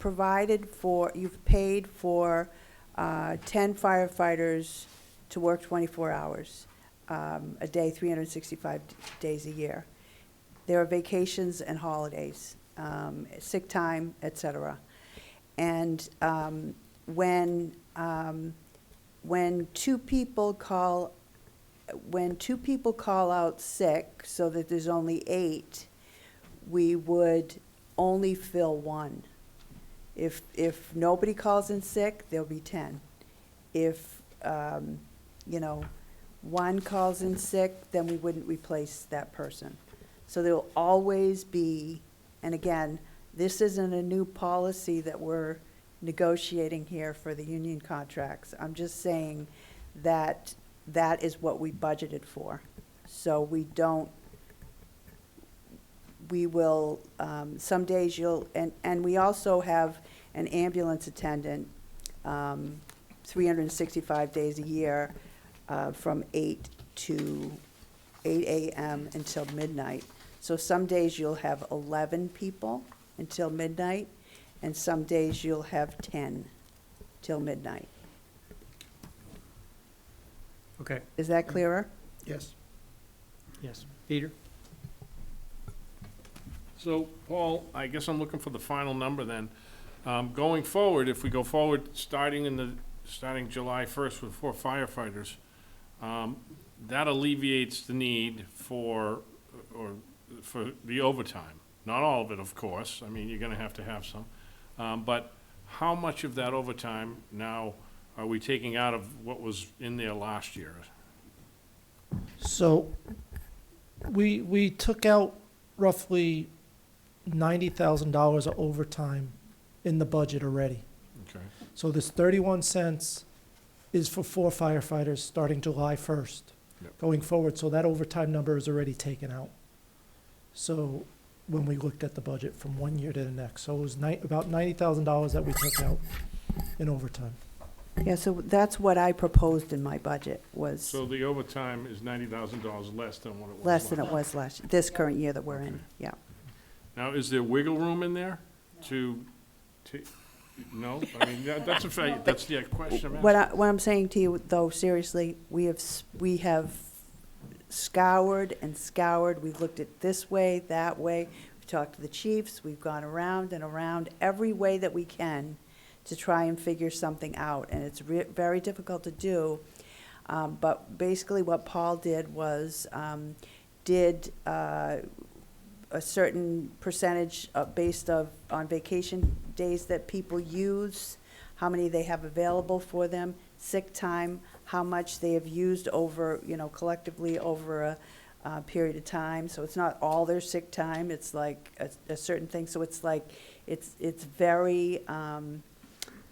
you've paid for 10 firefighters to work 24 hours a day, 365 days a year. There are vacations and holidays, sick time, et cetera. And when 2 people call out sick, so that there's only 8, we would only fill 1. If nobody calls in sick, there'll be 10. If 1 calls in sick, then we wouldn't replace that person. So there'll always be, and again, this isn't a new policy that we're negotiating here for the union contracts. I'm just saying that that is what we budgeted for. So we don't, we will, some days you'll, and we also have an ambulance attendant, 365 days a year, from 8 a.m. until midnight. So some days you'll have 11 people until midnight, and some days you'll have 10 till midnight. Okay, Is that clearer? Yes. yes. Peter? So, Paul, I guess I'm looking for the final number then. Going forward, if we go forward, starting July 1st with 4 firefighters, that alleviates the need for the overtime. Not all of it, of course. I mean, you're gonna have to have some. But how much of that overtime now are we taking out of what was in there last year? So we took out roughly $90,000 of overtime in the budget already. Okay. So this 31 cents is for 4 firefighters starting July 1st, Yep. going forward. So that overtime number is already taken out. So when we looked at the budget from one year to the next, so it was about $90,000 that we took out in overtime. Yeah, so that's what I proposed in my budget, was So the overtime is $90,000 less than what it was less than last it was this current year that we're in, Okay. yeah. Now, is there wiggle room in there to, no? I mean, that's a fact, that's the question I'm asking. What I'm saying to you, though, seriously, we have scoured and scoured. We've looked at this way, that way. We've talked to the chiefs. We've gone around and around every way that we can to try and figure something out. And it's very difficult to do. But basically what Paul did was did a certain percentage based on vacation days that people use, how many they have available for them, sick time, how much they have used over, collectively over a period of time. So it's not all their sick time, it's like a certain thing. So it's like, it's very,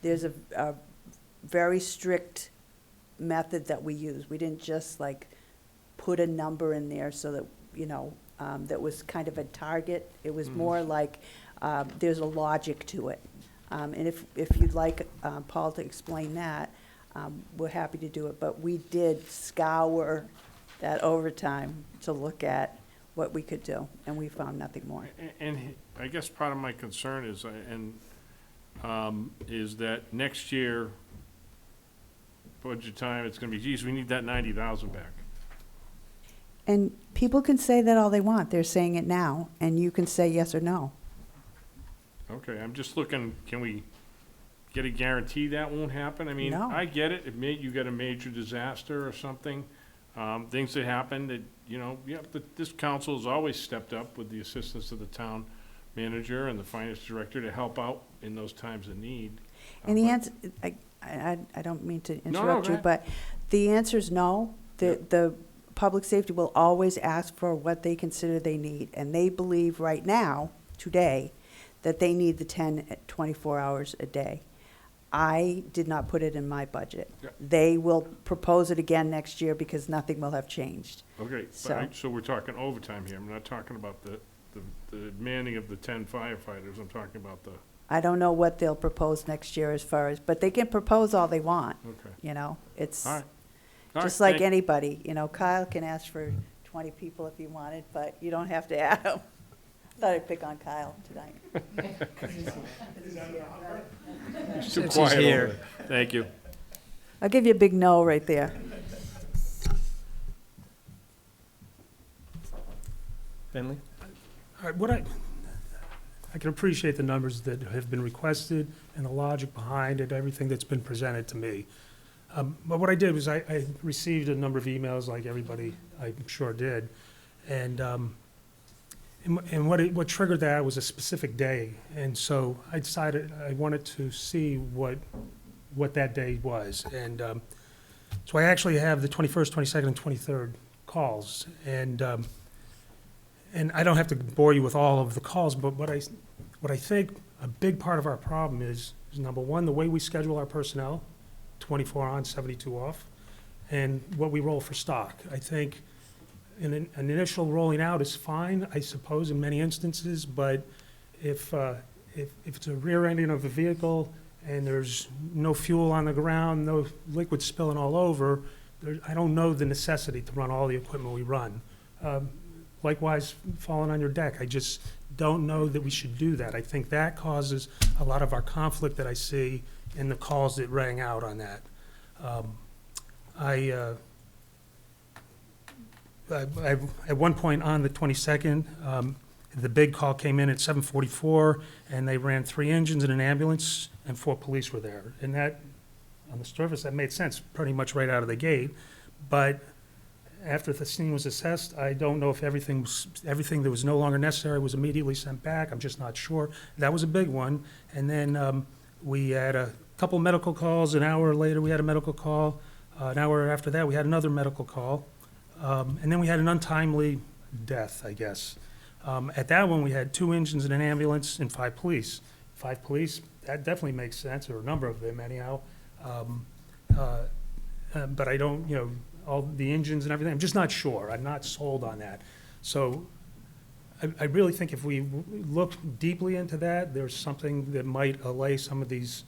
there's a very strict method that we use. We didn't just like put a number in there so that, that was kind of a target. It was more like, there's a logic to it. And if you'd like Paul to explain that, we're happy to do it. But we did scour that overtime to look at what we could do, and we found nothing more. And I guess part of my concern is, is that next year, budget time, it's gonna be, geez, we need that 90,000 back. And people can say that all they want. They're saying it now, and you can say yes or no. Okay, I'm just looking, can we get a guarantee that won't happen? I mean, No. I get it, you got a major disaster or something, things that happen that, this council has always stepped up with the assistance of the town manager and the finance director to help out in those times of need. And the But- answer, I don't mean to no, interrupt go you, ahead. but the answer is no. The public safety will always ask for what they consider they need, and they believe right now, today, that they need the 10 at 24 hours a day. I did not put it in my budget. Yeah. They will propose it again next year because nothing will have changed. Okay, So- so we're talking overtime here, I'm not talking about the manning of the 10 firefighters, I'm talking about the, I don't know what they'll propose next year as far as, but they can propose all they want, okay, It's all right. All just right, like thank- anybody, Kyle can ask for 20 people if he wanted, but you don't have to add them. Thought I'd pick on Kyle tonight. It's too Since he's quiet over here. there. Thank you. I'll give you a big no right there. Finley? All right, I can appreciate the numbers that have been requested and the logic behind it, everything that's been presented to me. But what I did was I received a number of emails like everybody, I'm sure did. And what triggered that was a specific day. And so I decided I wanted to see what that day was. And so I actually have the 21st, 22nd, and 23rd calls. And I don't have to bore you with all of the calls, but what I think a big part of our problem is number one, the way we schedule our personnel, 24 on, 72 off, and what we roll for stock. I think an initial rolling out is fine, I suppose, in many instances, but if it's a rear ending of a vehicle and there's no fuel on the ground, no liquid spilling all over, I don't know the necessity to run all the equipment we run. Likewise, falling on your deck, I just don't know that we should do that. I think that causes a lot of our conflict that I see in the calls that rang out on that. At one point on the 22nd, the big call came in at 7:44, and they ran 3 engines and an ambulance, and 4 police were there. And that, on the surface, that made sense pretty much right out of the gate. But after the scene was assessed, I don't know if everything that was no longer necessary was immediately sent back. I'm just not sure. That was a big one. And then we had a couple medical calls. An hour later, we had a medical call. An hour after that, we had another medical call. And then we had an untimely death, I guess. At that one, we had 2 engines and an ambulance and 5 police. 5 police, that definitely makes sense, or a number of them anyhow. But I don't, all the engines and everything, I'm just not sure. I'm not sold on that. So I really think if we look deeply into that, there's something that might allay some of these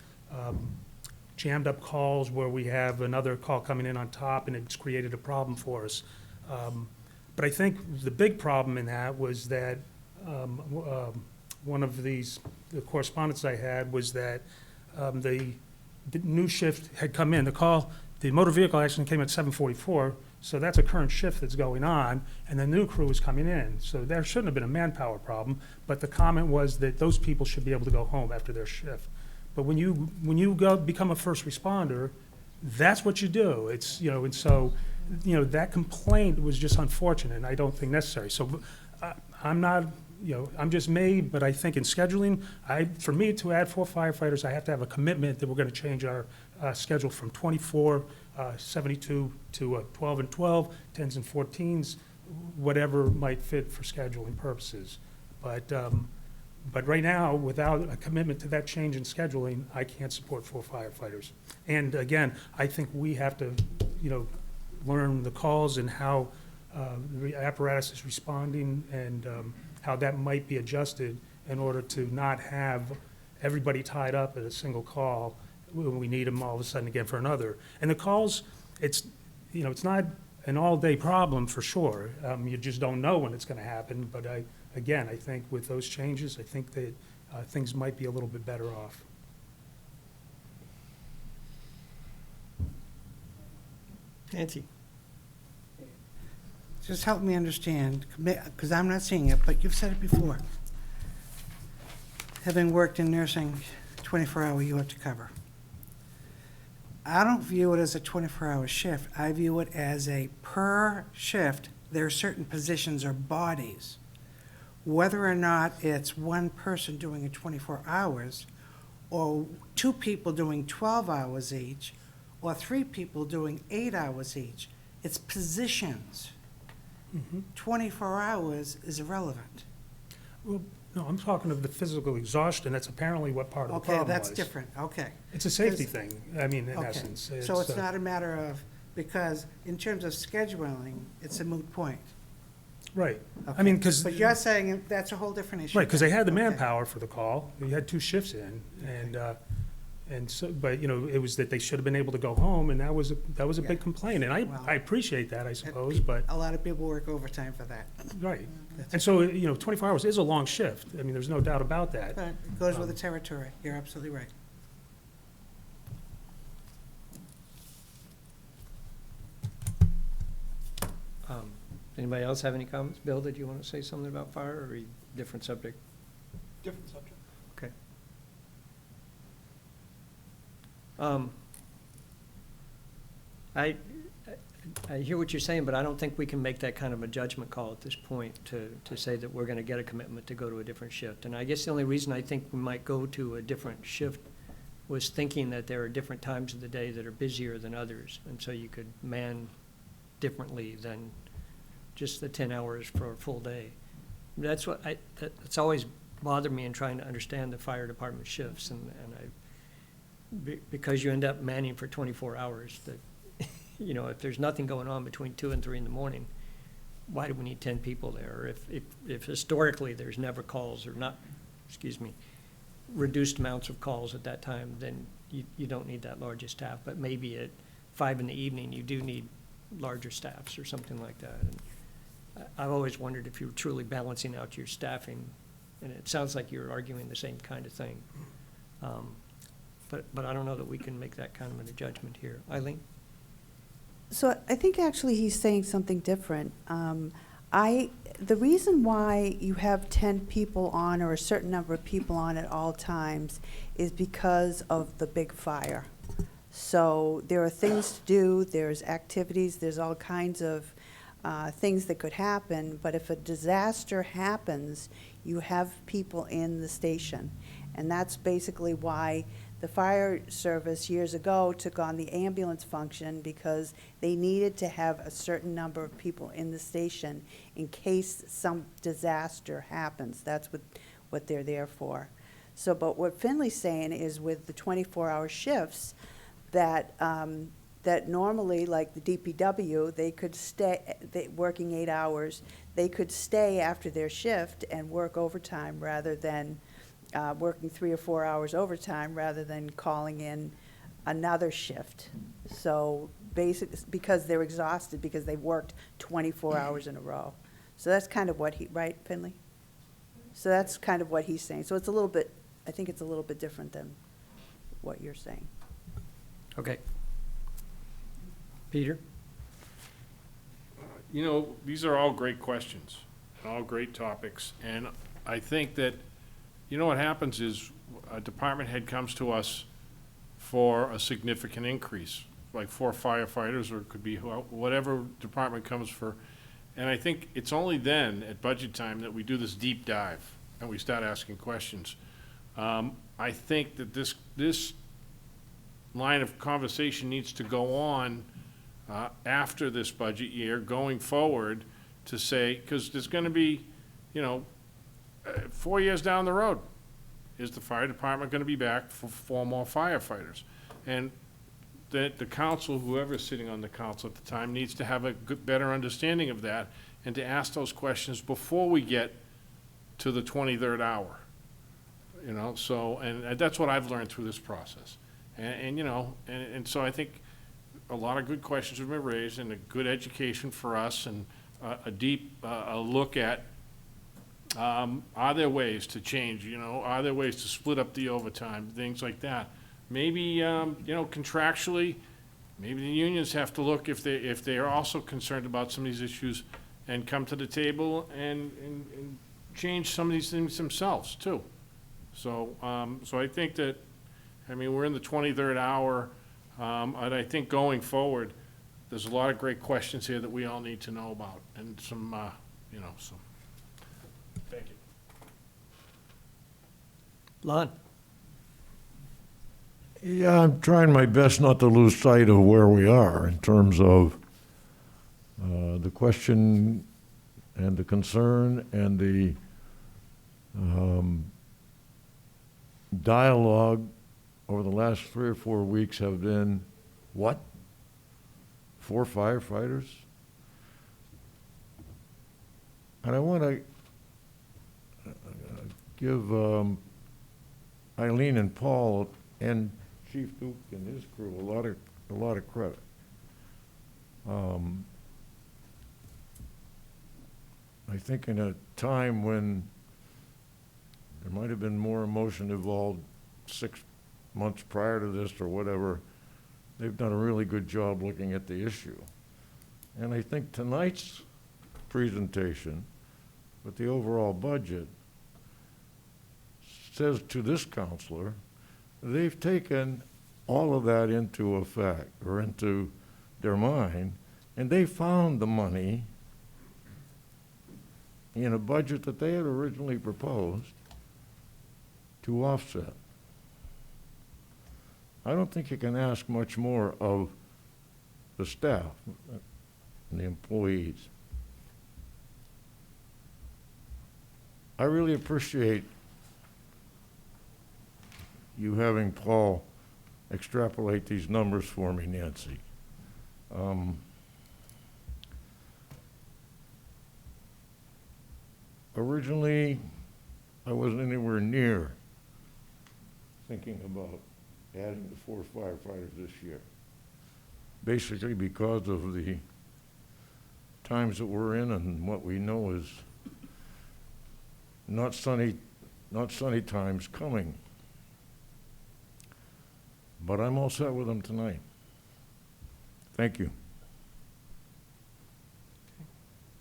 jammed up calls where we have another call coming in on top and it's created a problem for us. But I think the big problem in that was that one of the correspondence I had was that the new shift had come in. The motor vehicle accident came at 7:44, so that's a current shift that's going on, and the new crew is coming in. So there shouldn't have been a manpower problem, but the comment was that those people should be able to go home after their shift. But when you become a first responder, that's what you do. It's, and so, that complaint was just unfortunate, and I don't think necessary. So I'm not, I'm just me, but I think in scheduling, for me to add 4 firefighters, I have to have a commitment that we're going to change our schedule from 24, 72 to 12 and 12, 10s and 14s, whatever might fit for scheduling purposes. But right now, without a commitment to that change in scheduling, I can't support 4 firefighters. And again, I think we have to, learn the calls and how the apparatus is responding and how that might be adjusted in order to not have everybody tied up at a single call when we need them all of a sudden again for another. And the calls, it's not an all-day problem for sure. You just don't know when it's going to happen. But I think with those changes, I think that things might be a little bit better off. Nancy? Just help me understand, because I'm not seeing it, but you've said it before. Having worked in nursing, 24-hour you have to cover. I don't view it as a 24-hour shift. I view it as a per shift, there are certain positions or bodies. Whether or not it's one person doing it 24 hours, or 2 people doing 12 hours each, or 3 people doing 8 hours each, it's positions. 24 hours is irrelevant. Well, no, I'm talking of the physical exhaustion. That's apparently what part of the problem Okay, was. that's different, okay. It's a safety thing, in Okay. essence. So it's not a matter of, because in terms of scheduling, it's a moot point. Right. Okay. Because... But you're saying that's a whole different issue. Right, because they had the Okay. manpower for the call. We had 2 shifts in, and so, but, it was that they should have been able to go home, and that was a Yeah. big complaint. And Well, I appreciate that, I suppose, but, A lot of people work overtime for that. right. That's- And so, 24 hours is a long shift. There's no doubt about that. But it goes with the territory. You're absolutely right. Anybody else have any comments? Bill, did you want to say something about fire, or a different subject? Different subject. Okay. I hear what you're saying, but I don't think we can make that kind of a judgment call at this point to say that we're going to get a commitment to go to a different shift. And I guess the only reason I think we might go to a different shift was thinking that there are different times of the day that are busier than others, and so you could man differently than just the 10 hours for a full day. That's what it's always bothered me in trying to understand the fire department shifts, because you end up manning for 24 hours, that, if there's nothing going on between 2 and 3 in the morning, why do we need 10 people there? Or if historically there's never calls or not, reduced amounts of calls at that time, then you don't need that large a staff. But maybe at 5 in the evening, you do need larger staffs or something like that. And I've always wondered if you were truly balancing out your staffing, and it sounds like you're arguing the same kind of thing. But I don't know that we can make that kind of a judgment here. Eileen? So I think actually he's saying something different. The reason why you have 10 people on or a certain number of people on at all times is because of the big fire. So there are things to do, there's activities, there's all kinds of things that could happen, but if a disaster happens, you have people in the station. And that's basically why the fire service years ago took on the ambulance function, because they needed to have a certain number of people in the station in case some disaster happens. That's what they're there for. So, but what Finley's saying is with the 24-hour shifts, that that normally, like the DPW, they could stay, working 8 hours, they could stay after their shift and work overtime rather than working 3 or 4 hours overtime rather than calling in another shift. So because they're exhausted because they've worked 24 hours in a row. So that's kind of what right, Finley? So that's kind of what he's saying. So it's a little bit, I think it's a little bit different than what you're saying. Okay. Peter? You know, these are all great questions, all great topics, and I think that, you know, what happens is a department head comes to us for a significant increase, like 4 firefighters, or it could be whatever department comes for, and I think it's only then, at budget time, that we do this deep dive and we start asking questions. I think that this line of conversation needs to go on after this budget year, going forward, to say, because there's going to be, you know, 4 years down the road, is the fire department going to be back for 4 more firefighters? And that the council, whoever's sitting on the council at the time, needs to have a good, better understanding of that, and to ask those questions before we get to the 23rd hour. You know, so, and that's what I've learned through this process. And you know, and so I think a lot of good questions have been raised, and a good education for us, and a deep look at, are there ways to change, you know, are there ways to split up the overtime, things like that. Maybe, you know, contractually, maybe the unions have to look if they are also concerned about some of these issues, and come to the table and change some of these things themselves too. So, so I think that, I mean, we're in the 23rd hour, and I think going forward, there's a lot of great questions here that we all need to know about, and some, you know, so, thank you. Lon? Yeah, I'm trying my best not to lose sight of where we are in terms of the question and the concern and the dialogue over the last 3 or 4 weeks have been, what? 4 firefighters? And I want to give Eileen and Paul and Chief Duke and his crew a lot of credit. I think in a time when there might have been more emotion involved 6 months prior to this or whatever, they've done a really good job looking at the issue. And I think tonight's presentation with the overall budget says to this counselor, they've taken all of that into effect, or into their mind, and they found the money in a budget that they had originally proposed to offset. I don't think you can ask much more of the staff and the employees. I really appreciate you having Paul extrapolate these numbers for me, Nancy. originally, I wasn't anywhere near thinking about adding the 4 firefighters this year. Basically because of the times that we're in and what we know is not sunny times coming. But I'm all set with them tonight. Thank you.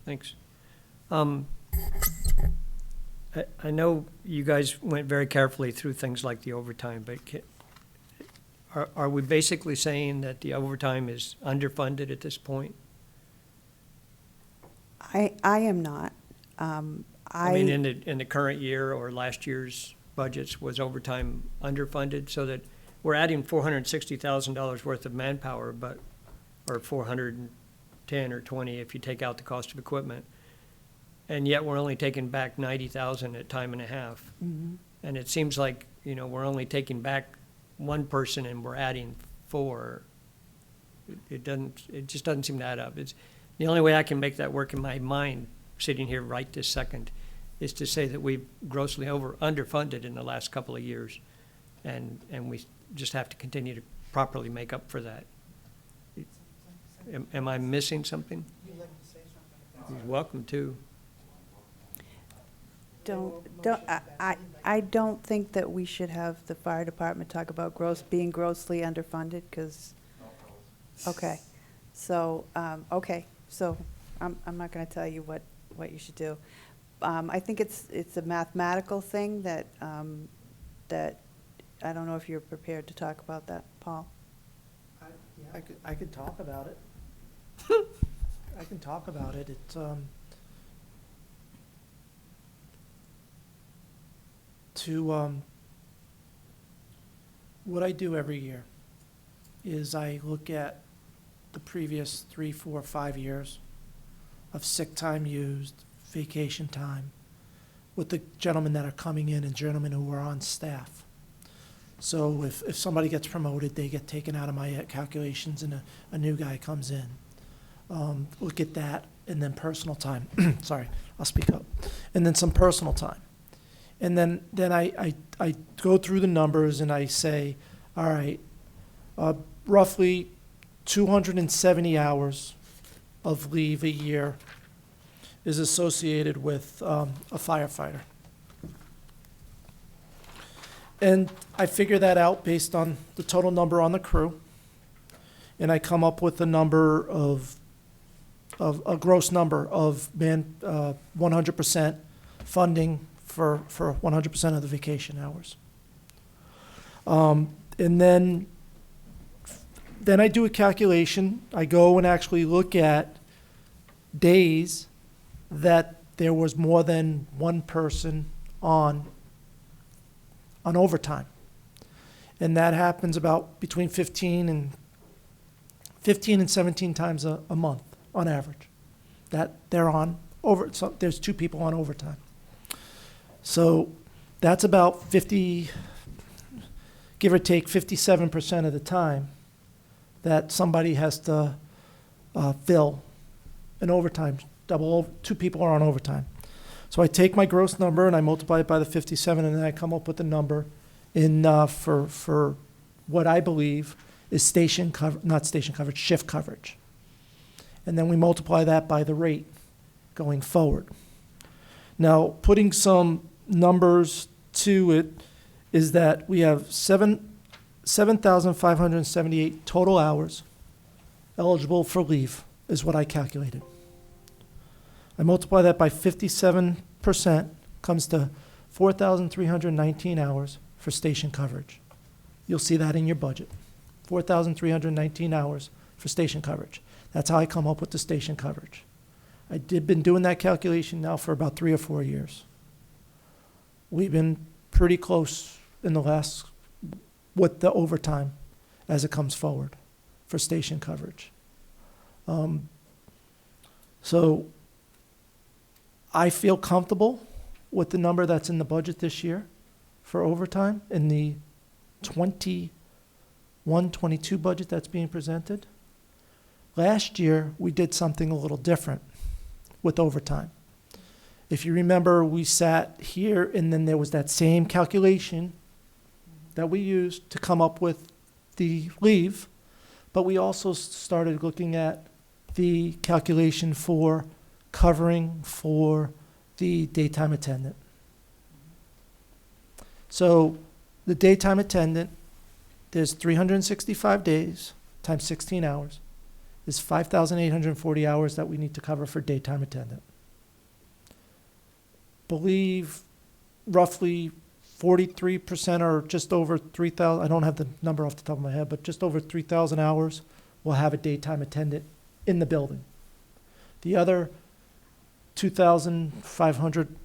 Thanks. I know you guys went very carefully through things like the overtime, but are we basically saying that the overtime is underfunded at this point? I am not. I mean, in the current year or last year's budgets, was overtime underfunded so that we're adding $460,000 worth of manpower, but, or 410 or 20 if you take out the cost of equipment, and yet we're only taking back 90,000 at time and a half. Mhm. And it seems like, you know, we're only taking back one person and we're adding 4. It just doesn't seem to add up. It's, the only way I can make that work in my mind, sitting here right this second, is to say that we've grossly underfunded in the last couple of years. And we just have to continue to properly make up for that. Am I missing something? He's welcome to. I don't think that we should have the fire department talk about being grossly underfunded, because, okay. So, I'm not gonna tell you what you should do. I think it's a mathematical thing that I don't know if you're prepared to talk about that, Paul. I could talk about it. I can talk about it. It's, what I do every year is I look at the previous 3, 4, 5 years of sick time used, vacation time, with the gentlemen that are coming in and gentlemen who are on staff. So if somebody gets promoted, they get taken out of my calculations and a new guy comes in. Look at that, and then personal time. Sorry, I'll speak up. And then some personal time. And then I go through the numbers and I say, all right, roughly 270 hours of leave a year is associated with a firefighter. And I figure that out based on the total number on the crew. And I come up with a number of a gross number of 100% funding for 100% of the vacation hours. And then I do a calculation. I go and actually look at days that there was more than one person on overtime. And that happens about between 15 and 17 times a month on average that they're on over. So there's 2 people on overtime. So that's about 50, give or take 57% of the time that somebody has to fill an overtime, 2 people are on overtime. So I take my gross number and I multiply it by the 57, and then I come up with a number for what I believe is shift coverage. And then we multiply that by the rate going forward. Now, putting some numbers to it is that we have 7,578 total hours eligible for leave is what I calculated. I multiply that by 57%, comes to 4,319 hours for station coverage. You'll see that in your budget. 4,319 hours for station coverage. That's how I come up with the station coverage. Been doing that calculation now for about 3 or 4 years. We've been pretty close in the last, with the overtime as it comes forward for station coverage. So I feel comfortable with the number that's in the budget this year for overtime in the 21-22 budget that's being presented. Last year, we did something a little different with overtime. If you remember, we sat here and then there was that same calculation that we used to come up with the leave, but we also started looking at the calculation for covering for the daytime attendant. So the daytime attendant, there's 365 days times 16 hours. There's 5,840 hours that we need to cover for daytime attendant. Believe roughly 43% or just over 3,000, I don't have the number off the top of my head, but just over 3,000 hours will have a daytime attendant in the building. The other 2,500,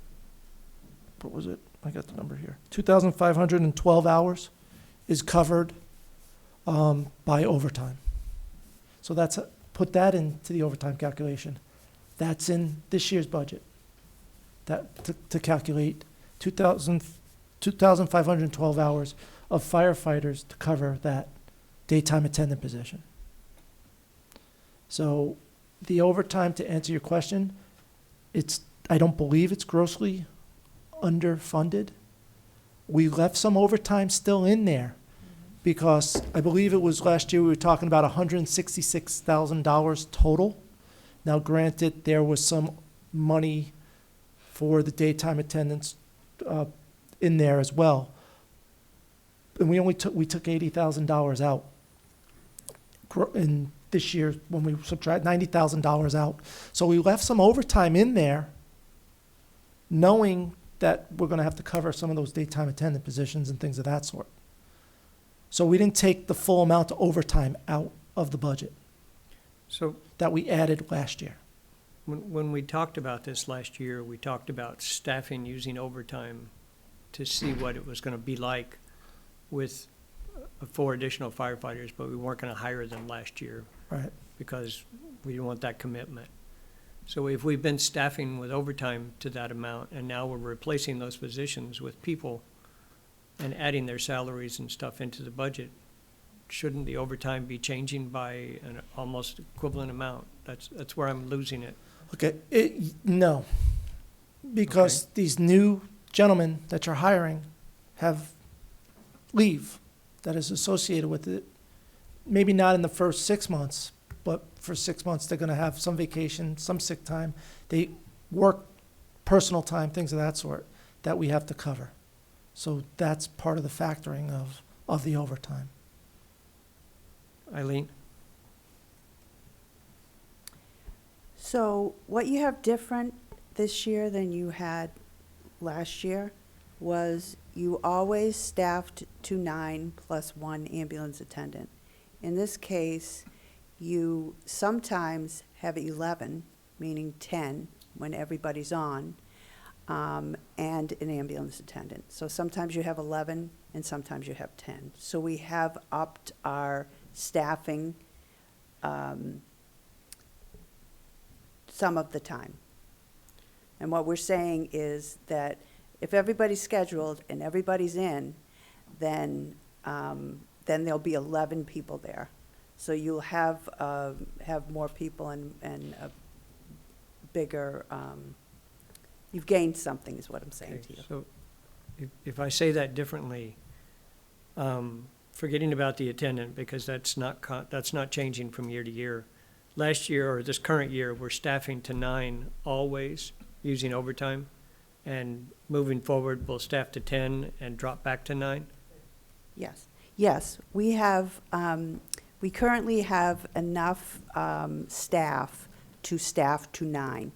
what was it? I got the number here. 2,512 hours is covered by overtime. So put that into the overtime calculation. That's in this year's budget. To calculate 2,512 hours of firefighters to cover that daytime attendant position. So the overtime, to answer your question, I don't believe it's grossly underfunded. We left some overtime still in there because I believe it was last year we were talking about $166,000 total. Now granted, there was some money for the daytime attendants in there as well. And we took $80,000 out in this year when we subtract $90,000 out. So we left some overtime in there knowing that we're going to have to cover some of those daytime attendant positions and things of that sort. So we didn't take the full amount of overtime out of the budget So that we added last year. when we talked about this last year, we talked about staffing using overtime to see what it was gonna be like with 4 additional firefighters, but we weren't gonna hire them last year Right. because we didn't want that commitment. So if we've been staffing with overtime to that amount, and now we're replacing those positions with people and adding their salaries and stuff into the budget, shouldn't the overtime be changing by an almost equivalent amount? That's where I'm losing it. Okay, no, because these new gentlemen that you're hiring have leave that is associated with it. Maybe not in the first 6 months, but for 6 months, they're gonna have some vacation, some sick time. They work personal time, things of that sort, that we have to cover. So that's part of the factoring of the overtime. Eileen? So what you have different this year than you had last year was you always staffed to 9 plus 1 ambulance attendant. In this case, you sometimes have 11, meaning 10 when everybody's on, and an ambulance attendant. So sometimes you have 11 and sometimes you have 10. So we have upped our staffing some of the time. And what we're saying is that if everybody's scheduled and everybody's in, then there'll be 11 people there. So you'll have more people and a bigger, you've gained something is what I'm saying to you. So if I say that differently, forgetting about the attendant, because that's not changing from year to year. Last year, or this current year, we're staffing to 9 always, using overtime. And moving forward, we'll staff to 10 and drop back to 9? Yes, we have, we currently have enough staff to 9.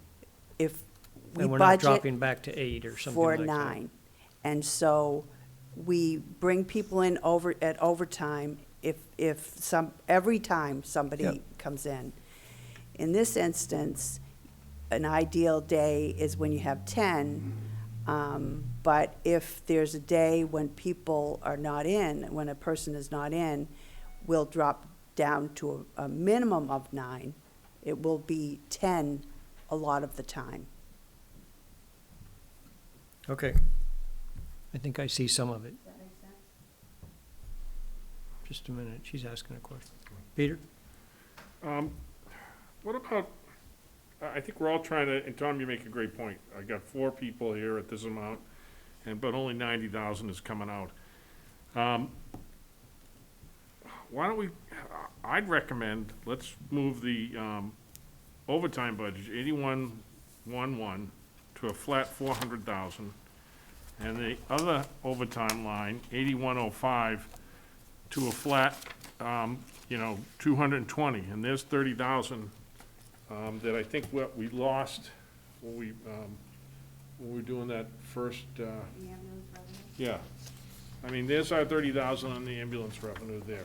If we And we're not budget dropping back to 8 or something for like that? 9. And so we bring people in at overtime every time somebody Yep. comes in. In this instance, an ideal day is when you have 10, but if there's a day when people are not in, when a person is not in, we'll drop down to a minimum of 9. It will be 10 a lot of the time. Okay. I think I see some of it. Does that make sense? Just a minute, she's asking a question. Peter? What about I think we're all trying to, and Tom, you make a great point. I got 4 people here at this amount, but only 90,000 is coming out. Why don't we, I'd recommend, let's move the overtime budget, 8111, to a flat 400,000. And the other overtime line, 8105, to a flat, 220. And there's 30,000 that I think what we lost when we were doing that first, yeah. I mean, there's our 30,000 on the ambulance revenue there.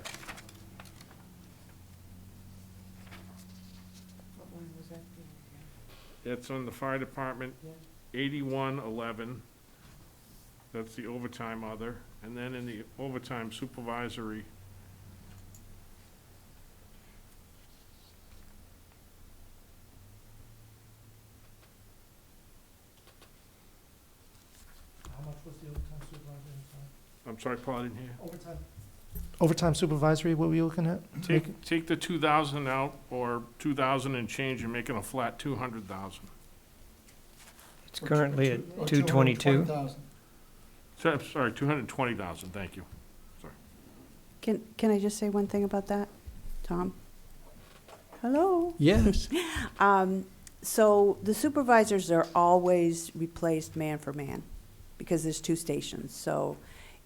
What line was that? It's on the fire department, 8111. That's the overtime other. And then in the overtime supervisory, How much was the overtime supervisory? I'm sorry, Paul, I didn't hear. Overtime supervisory, what were you looking at? Take the 2,000 out, or 2,000 and change, and make it a flat 200,000. It's currently at Or 222. 220,000. So, I'm sorry, 220,000, thank you. Can I just say one thing about that, Tom? Hello? Yes. So the supervisors are always replaced man for man, because there's 2 stations. So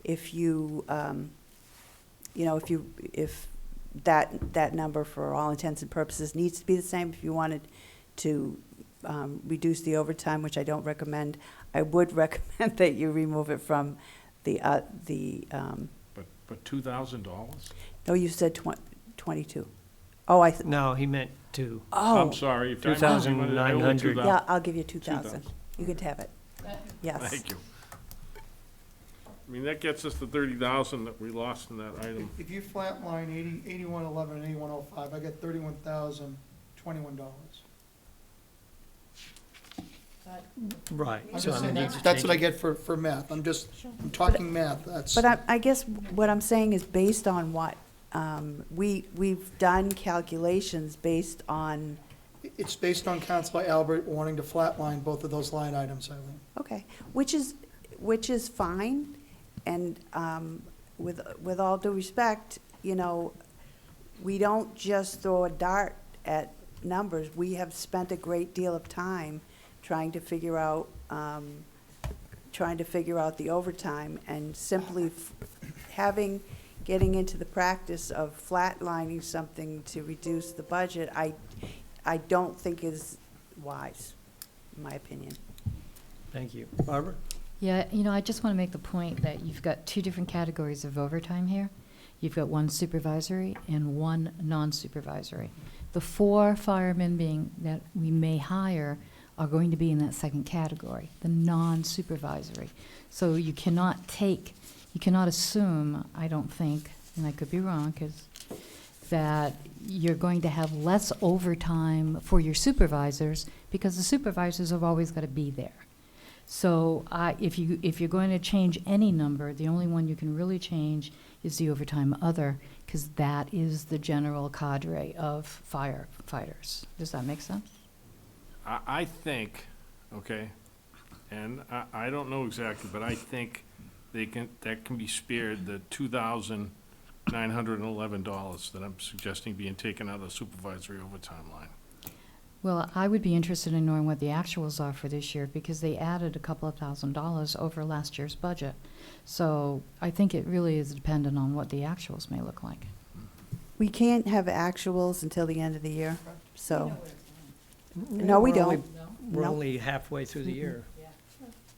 if you, if that number for all intents and purposes needs to be the same, if you wanted to reduce the overtime, which I don't recommend, I would recommend that you remove it from the, But $2,000? no, you said 22. Oh, No, he meant to. I'm oh, sorry. if I- 2,900. yeah, I'll give you 2,000. 2,000. You can have it. Yes. Thank you. I mean, that gets us the 30,000 that we lost in that item. If you flatline 8111 and 8105, I get $31,021. Right. I'm So just I saying, mean, that's what I get for math. I'm talking math, that's. But I guess what I'm saying is based on what? We've done calculations based on, It's based on Councilor Albert wanting to flatline both of those line items, Eileen. okay, which is fine. And with all due respect, we don't just throw a dart at numbers. We have spent a great deal of time trying to figure out the overtime, and simply getting into the practice of flatlining something to reduce the budget, I don't think is wise, in my opinion. Thank you. Barbara? Yeah, I just want to make the point that you've got 2 different categories of overtime here. You've got one supervisory and one non-supervisory. The 4 firemen that we may hire are going to be in that second category, the non-supervisory. So you cannot assume, I don't think, and I could be wrong, that you're going to have less overtime for your supervisors, because the supervisors have always got to be there. So if you're going to change any number, the only one you can really change is the overtime other, because that is the general cadre of firefighters. Does that make sense? I think, okay, and I don't know exactly, but I think that can be spared, the $2,911 that I'm suggesting being taken out of the supervisory overtime line. Well, I would be interested in knowing what the actuals are for this year, because they added a couple of $1,000s over last year's budget. So I think it really is dependent on what the actuals may look like. We can't have actuals until the end of the year, so, no, we We're only- don't. We're No. only halfway through the year.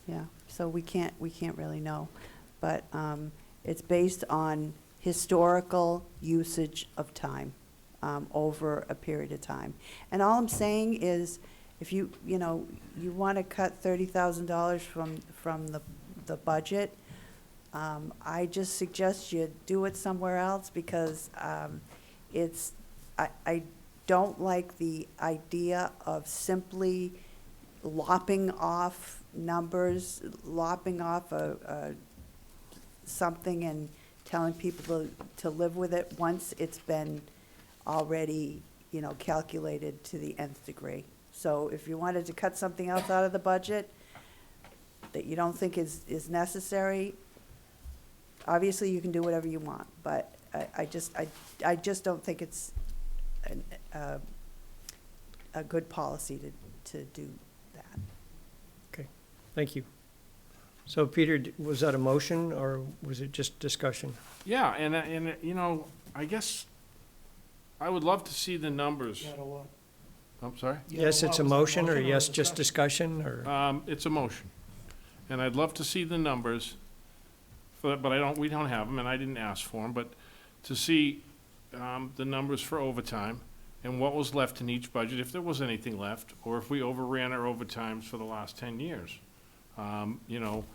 Yeah, so we can't really know. But it's based on historical usage of time over a period of time. And all I'm saying is, if you want to cut $30,000 from the budget, I just suggest you do it somewhere else, because I don't like the idea of simply lopping off numbers, lopping off something and telling people to live with it once it's been already, calculated to the nth degree. So if you wanted to cut something else out of the budget that you don't think is necessary, obviously you can do whatever you want, but I just don't think it's a good policy to do that. Thank you. So Peter, was that a motion or was it just discussion? Yeah, and, you know, I guess I would love to see the numbers. I'm sorry? Yes, it's a motion, or yes, just discussion, or? It's a motion. And I'd love to see the numbers, but we don't have them, and I didn't ask for them, but to see, the numbers for overtime and what was left in each budget, if there was anything left, or if we overran our overtimes for the last 10 years. You know,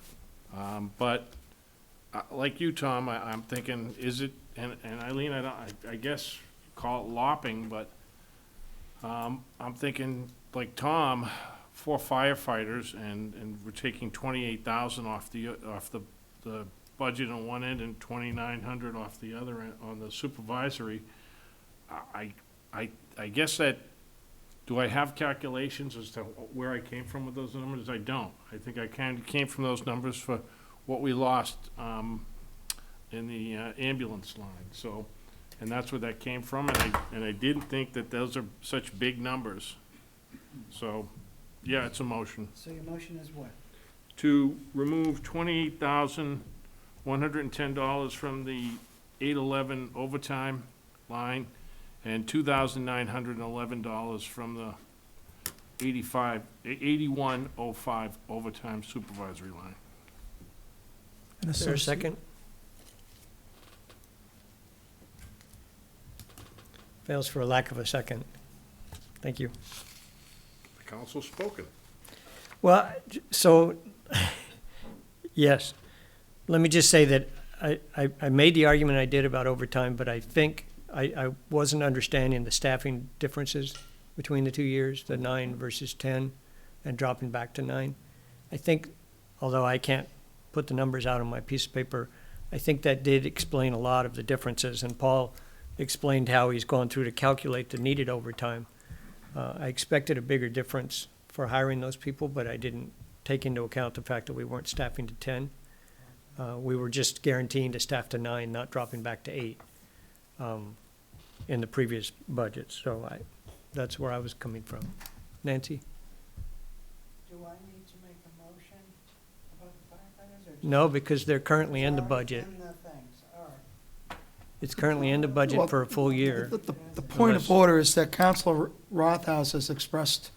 but, like you, Tom, I'm thinking, is it, and Eileen, I guess, call it lopping, but, I'm thinking, like Tom, 4 firefighters, and we're taking 28,000 off the budget on one end and 2,900 off the other end on the supervisory. I guess that, do I have calculations as to where I came from with those numbers? I don't. I think I kind of came from those numbers for what we lost, in the, ambulance line, so. And that's where that came from, and I didn't think that those are such big numbers. So, yeah, it's a motion. So your motion is what? To remove $28,110 from the 811 overtime line and $2,911 from the 8105 overtime supervisory line. Is there a second? Fails for a lack of a second. Thank you. The council's spoken. Well, so, yes. Let me just say that I made the argument I did about overtime, but I think I wasn't understanding the staffing differences between the 2 years, the 9 versus 10, and dropping back to 9. I think, although I can't put the numbers out on my piece of paper, I think that did explain a lot of the differences, and Paul explained how he's gone through to calculate the needed overtime. I expected a bigger difference for hiring those people, but I didn't take into account the fact that we weren't staffing to 10. We were just guaranteeing to staff to 9, not dropping back to 8 in the previous budget. So that's where I was coming from. Nancy? Do I need to make a motion about the firefighters, or just? No, because they're currently in the It's already budget. in the things, all right. It's currently in the budget for a full year. The point of order is that Councilor Rothaus has expressed,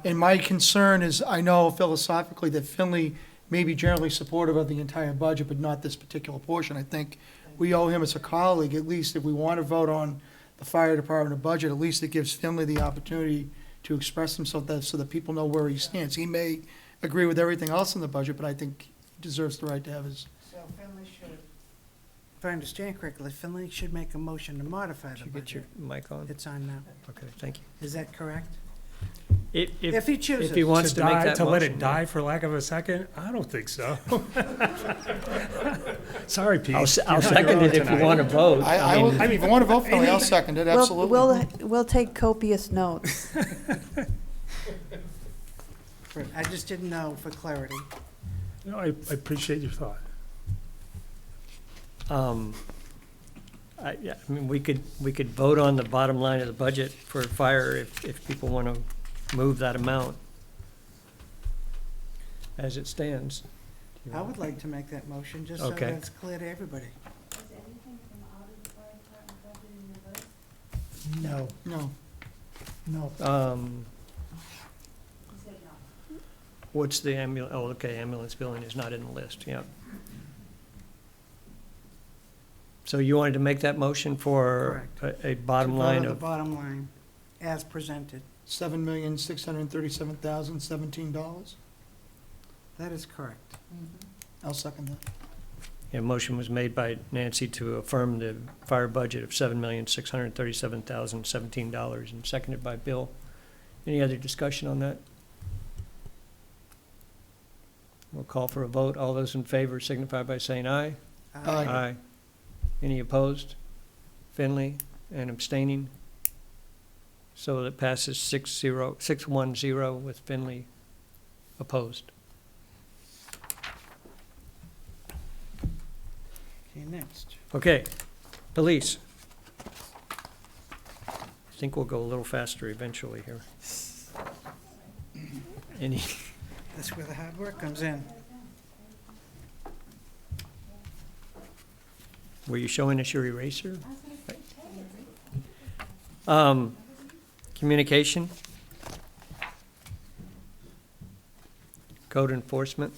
and my concern is, I know philosophically that Finley may be generally supportive of the entire budget, but not this particular portion. I think we owe him as a colleague, at least if we want to vote on the fire department budget, at least it gives Finley the opportunity to express himself so that people know where he stands. He may agree with everything else in the budget, but I think he deserves the right to have his. So Finley should, if I understand correctly, Finley should make a motion to modify Did the you get your budget. mic on? It's on now. Okay, thank you. Is that correct? If he chooses. If he wants to make that To let motion, it die for lack of a second? I don't think so. Sorry, Pete. I'll You're on second your it own if you tonight. want to vote. I will, if you want to vote, Finley, I'll second it, absolutely. We'll take copious notes. I just didn't know for clarity. No, I appreciate your thought. Yeah, I mean, we could vote on the bottom line of the budget for fire if people want to move that amount as it stands. I would like to make that motion, just so Okay. that it's clear to everybody. Is anything from out of the fire department budget in your list? No, No. no. You said no. What's the ambulance billing is not in the list, yeah. So you wanted to make that motion for a bottom To vote line on the of, bottom line, as presented. $7,637,017. That is correct. I'll second that. a motion was made by Nancy to affirm the fire budget of $7,637,017 and seconded by Bill. Any other discussion on that? We'll call for a vote. All those in favor signify by saying aye. Aye. Any opposed? Finley and abstaining? So it passes 6-1-0 with Finley opposed. Okay, next. Okay, police. I think we'll go a little faster eventually here. Any, That's where the hard work comes in. were you showing us your eraser? Communication. Code enforcement.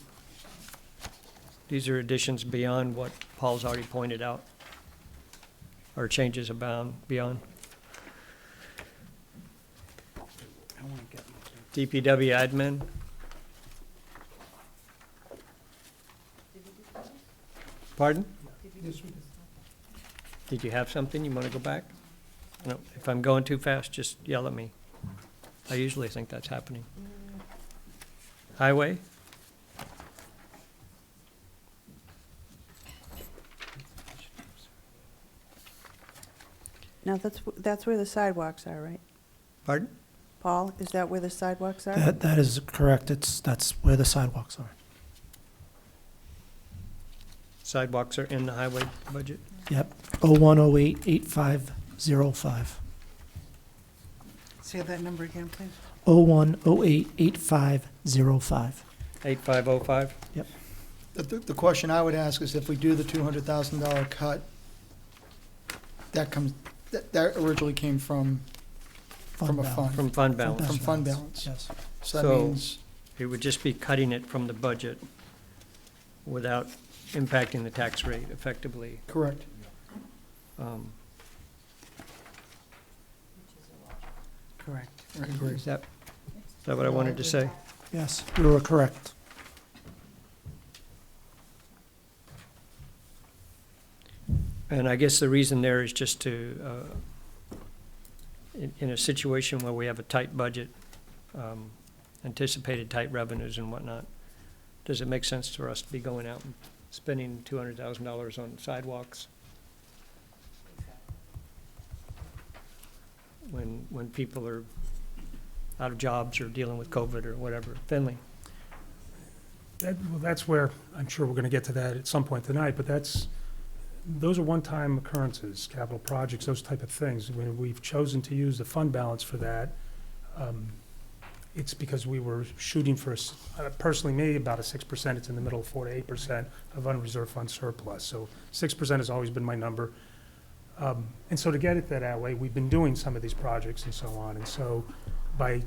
These are additions beyond what Paul's already pointed out, or changes abound beyond. I want to get DPW admin. Pardon? Did you have something? You want to go back? No, if I'm going too fast, just yell at me. I usually think that's happening. Highway? Now, that's where the sidewalks are, right? Pardon? Paul, is that where the sidewalks are? That is correct. That's where the sidewalks are. Sidewalks are in the highway budget? Yep, 01088505. Say that number again, please. 01088505. 8505? The question I would ask is if we do the $200,000 cut, that originally came from a balance. fund, From fund balance. from fund balance. Yes. So that So- means, It would just be cutting it from the budget without impacting the tax rate effectively. correct. Correct. I agree. Is that what I wanted to say? Yes, you were correct. And I guess the reason there is just to, in a situation where we have a tight budget, anticipated tight revenues and whatnot, does it make sense for us to be going out and spending $200,000 on sidewalks? When people are out of jobs or dealing with COVID or whatever. Finley? Well, that's where, I'm sure we're gonna get to that at some point tonight, but those are one-time occurrences, capital projects, those type of things. When we've chosen to use the fund balance for that, it's because we were shooting for, personally me, about a 6%, it's in the middle of 4 to 8% of unreserved fund surplus. So 6% has always been my number. And so to get it that way, we've been doing some of these projects and so on. And so by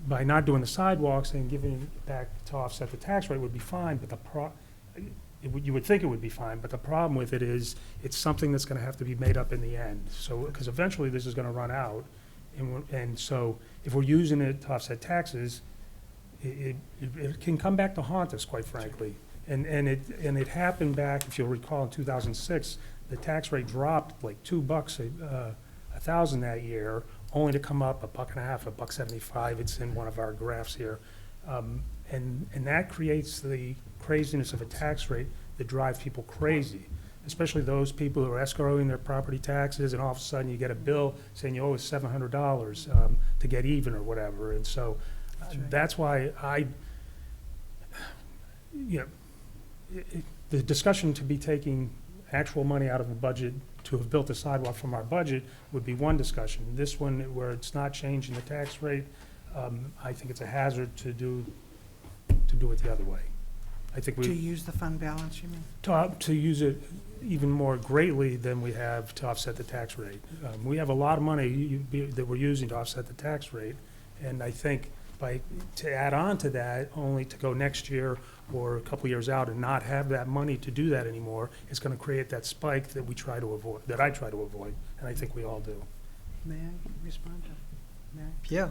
not doing the sidewalks and giving it back to offset the tax rate would be fine, but you would think it would be fine, but the problem with it is it's something that's gonna have to be made up in the end. So, because eventually this is gonna run out. And so if we're using it to offset taxes, it can come back to haunt us, quite frankly. And it happened back, if you'll recall, in 2006, the tax rate dropped like $2 a thousand that year, only to come up $1.50, $1.75. It's in one of our graphs here. And that creates the craziness of a tax rate that drives people crazy, especially those people who are escrowing their property taxes, and all of a sudden you get a bill saying you owe us $700 to get even or whatever. And so that's why the discussion to be taking actual money out of the budget to have built a sidewalk from our budget would be one discussion. This one, where it's not changing the tax rate, I think it's a hazard to do it the other way. I think To use the fund balance, you mean? to use it even more greatly than we have to offset the tax rate. We have a lot of money that we're using to offset the tax rate, and I think to add on to that, only to go next year or a couple years out and not have that money to do that anymore, is gonna create that spike that we try to avoid, that I try to avoid, and I think we all do. May I respond to? May I? Yeah.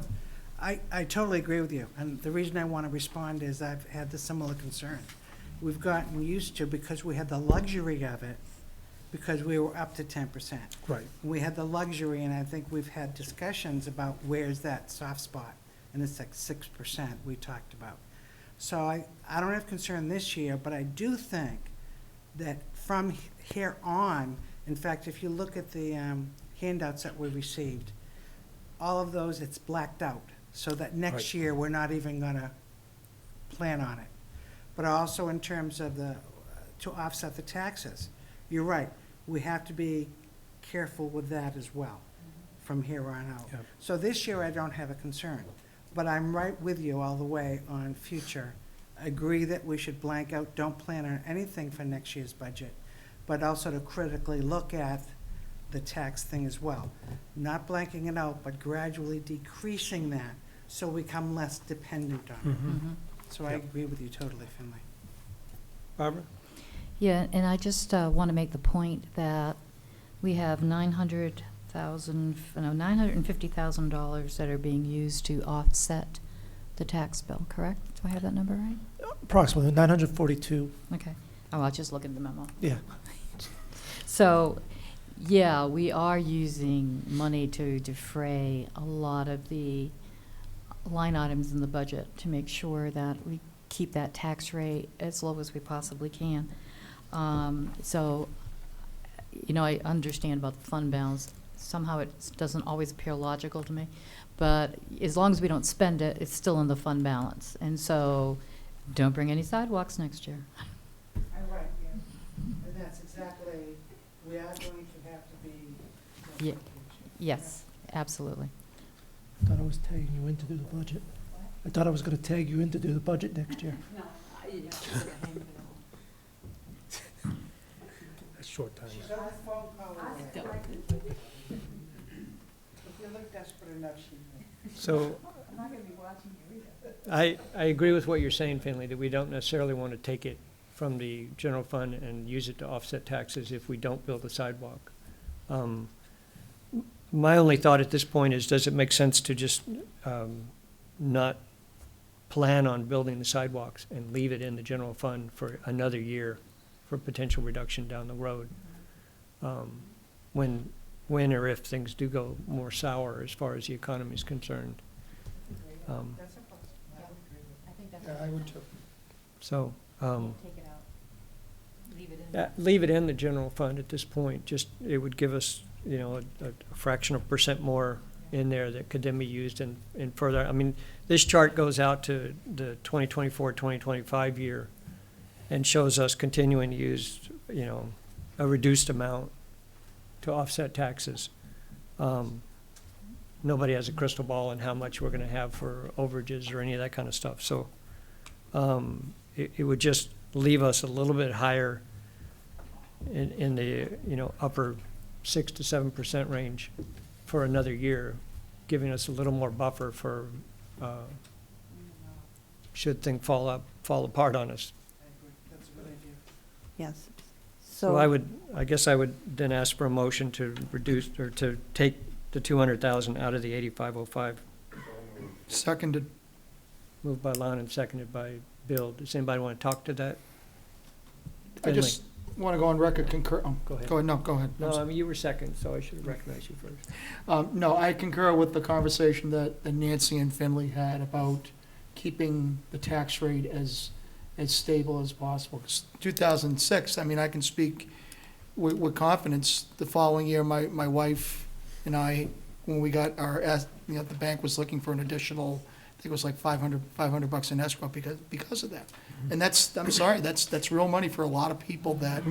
I totally agree with you, and the reason I want to respond is I've had the similar concern. We've gotten used to, because we had the luxury of it, because we were up to 10%. Right. We had the luxury, and I think we've had discussions about where's that soft spot, and it's like 6% we talked about. So I don't have concern this year, but I do think that from here on, in fact, if you look at the handouts that we received, all of those, it's blacked out, so that next year, we're not even gonna plan on it. But also in terms of to offset the taxes, you're right, we have to be careful with that as well, from here on out. Yep. So this year, I don't have a concern, but I'm right with you all the way on future. Agree that we should blank out, don't plan on anything for next year's budget, but also to critically look at the tax thing as well. Not blanking it out, but gradually decreasing that, so we become less dependent on it. So I agree with you totally, Finley. Barbara? Yeah, and I just want to make the point that we have $950,000 that are being used to offset the tax bill, correct? Do I have that number right? Approximately 942, Okay. Oh, I'll just look at the memo. yeah. So, yeah, we are using money to defray a lot of the line items in the budget to make sure that we keep that tax rate as low as we possibly can. So, you know, I understand about the fund balance. Somehow it doesn't always appear logical to me. But as long as we don't spend it, it's still in the fund balance. And so don't bring any sidewalks next year. I'm right, yeah. And that's exactly, we are going to have to be. Yeah. Yes, absolutely. I thought I was tagging you in to do the budget. I thought I was gonna tag you in to do the budget next year. A short time. She's on the phone call. If you look desperate enough, she will. So I'm not gonna be watching you either. I agree with what you're saying, Finley, that we don't necessarily want to take it from the general fund and use it to offset taxes if we don't build a sidewalk. My only thought at this point is, does it make sense to just not plan on building the sidewalks and leave it in the general fund for another year for potential reduction down the road? When or if things do go more sour as far as the economy is concerned. That's a plus. I would agree with I think that's. Yeah, I would too. So, Take it out. Leave it in. leave it in the general fund at this point. Just, it would give us, you know, a fraction of % more in there that could then be used in further. I mean, this chart goes out to the 2024, 2025 year and shows us continuing to use, you know, a reduced amount to offset taxes. Nobody has a crystal ball on how much we're gonna have for overages or any of that kind of stuff. So, it would just leave us a little bit higher in the, you know, upper 6 to 7% range for another year, giving us a little more buffer for, should things fall apart on us. I agree. That's a good idea. Yes. So I guess I would then ask for a motion to reduce, or to take the 200,000 out of the 8505. Seconded. Moved by Lon and seconded by Bill. Does anybody want to talk to that? I just want to go on record concur, oh, Go ahead. go ahead, no, go ahead. I'm No, sorry. I mean, you were second, so I should have recognized you first. No, I concur with the conversation that Nancy and Finley had about keeping the tax rate as stable as possible. 'Cause 2006, I mean, I can speak with confidence. The following year, my wife and I, when we got you know, the bank was looking for an additional, I think it was like $500 in escrow because of that. And I'm sorry, that's real money for a lot of people that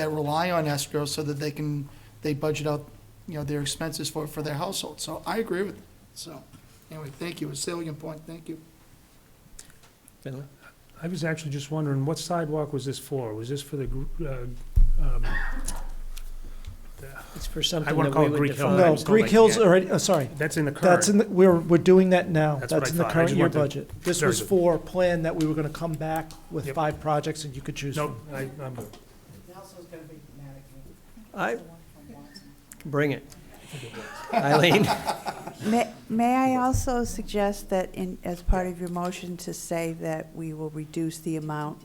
rely on escrow so that they budget out, you know, their expenses for their household. So I agree with it. So, anyway, thank you. A salient point, thank you. Finley? I was actually just wondering, what sidewalk was this for? Was this for the, It's for I something wanna that call we it would Greek Hill. define. I No, just don't Greek like Hill's that. already, sorry. that's in the current? That's we're doing that now. That's what That's I in the thought. I current just year wanted to- budget. This Very was good. for a plan that we were gonna come back with Yep. 5 projects and you could choose Nope, from. I'm good. Nelson's gonna be dramatic. I, bring it. Eileen? May I also suggest that as part of your motion to say that we will reduce the amount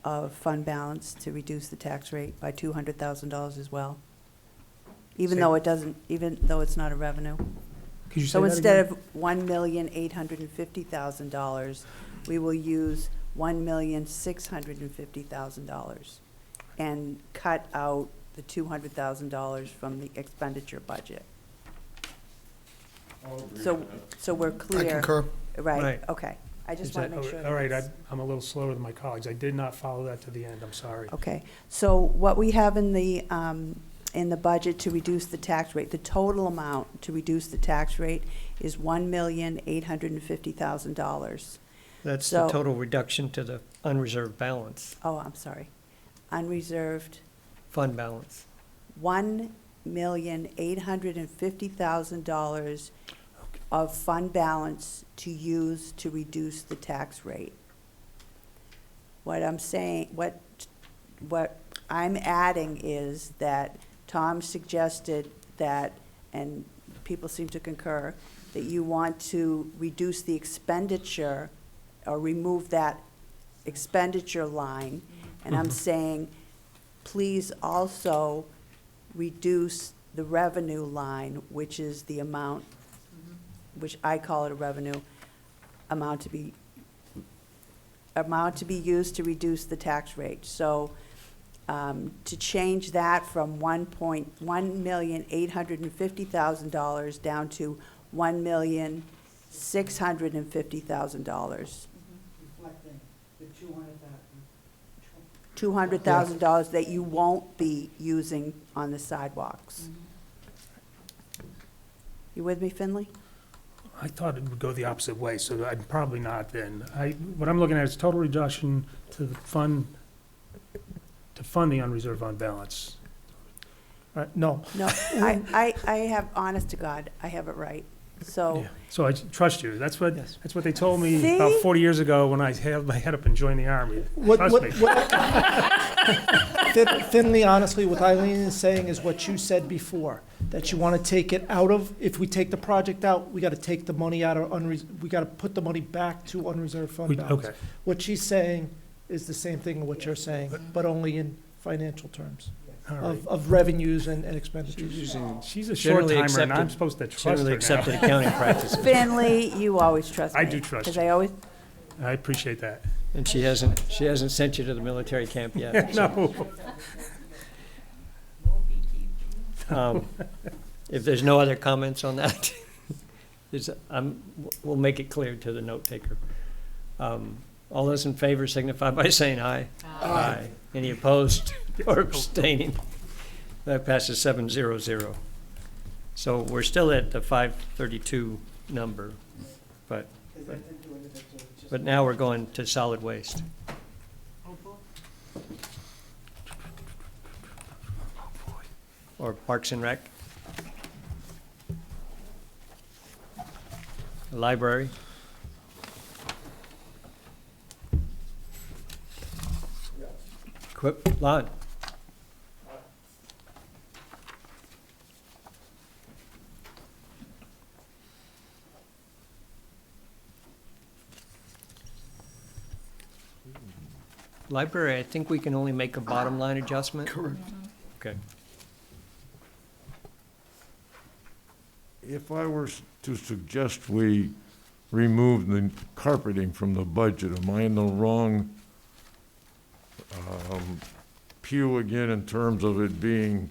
of fund balance to reduce the tax rate by $200,000 as well? Even Say- though it's not a revenue? Could you say So that instead again? of $1,850,000, we will use $1,650,000 and cut out the $200,000 from the expenditure budget. so we're I clear. concur. Right, Right. okay. I just Is want that- to make sure. All right, that's- I'm a little slower than my colleagues. I did not follow that to the end, I'm sorry. Okay, so what we have in the budget to reduce the tax rate, the total amount to reduce the tax rate is $1,850,000. That's the So- total reduction to the unreserved balance, Oh, I'm sorry. Unreserved, fund balance. $1,850,000 of fund balance to use to reduce the tax rate. What I'm saying, what I'm adding is that Tom suggested that, and people seem to concur, that you want to reduce the expenditure or remove that expenditure line. And I'm saying, please also reduce the revenue line, which is the amount, which I call it a revenue, amount to be used to reduce the tax rate. So, to change that from $1,850,000 down to $1,650,000. Reflecting the 200,000. $200,000 that you won't be using on the sidewalks. You with me, Finley? I thought it would go the opposite way, so I'm probably not then. What I'm looking at is total reduction to the fund, to fund the unreserved fund balance. No, No, I have, honest to God, I have it right. So, Yeah. So I trust you. That's what Yes. they told me about See? 40 years ago when I held my head up and joined the Army. what, Trust what, me. Finley, honestly, what Eileen is saying is what you said before, that you want to take it out of, if we take the project out, we got to take the money out of we got to put the money back to unreserved fund balance. Okay. What she's saying is the same thing what you're saying, but only in financial terms All right. of revenues and expenditures. She's a short Generally timer, and I'm accepted- supposed to trust Generally her accepted now. accounting practices. Finley, you always trust me. I do trust Because you. I always, I appreciate that. And she hasn't sent you to the military camp yet. No. If there's no other comments on that, we'll make it clear to the note taker. All those in favor signify by saying aye. Aye. Any opposed or abstaining? That passes 700. So we're still at the 532 number, but now we're going to solid waste. Or Parks and Rec. Library. Lon. Library, I think we can only make a bottom line adjustment. Correct. Okay. If I were to suggest we remove the carpeting from the budget, am I in the wrong pew again in terms of it being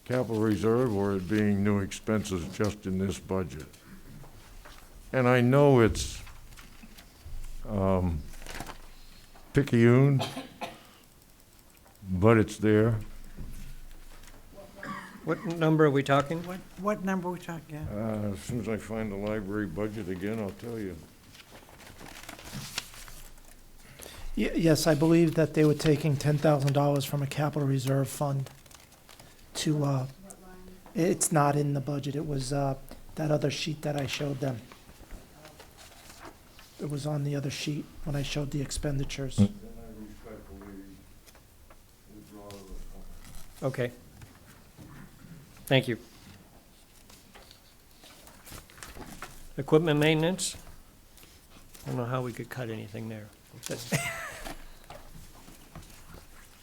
capital reserve or it being new expenses just in this budget? And I know it's picayune, but it's there. What number are we talking? What number are we talking about? As soon as I find the library budget again, I'll tell you. Yes, I believe that they were taking $10,000 from a capital reserve fund to, it's not in the budget. It was that other sheet that I showed them. It was on the other sheet when I showed the expenditures. Then I respectfully withdraw the. Okay. Thank you. Equipment maintenance? I don't know how we could cut anything there.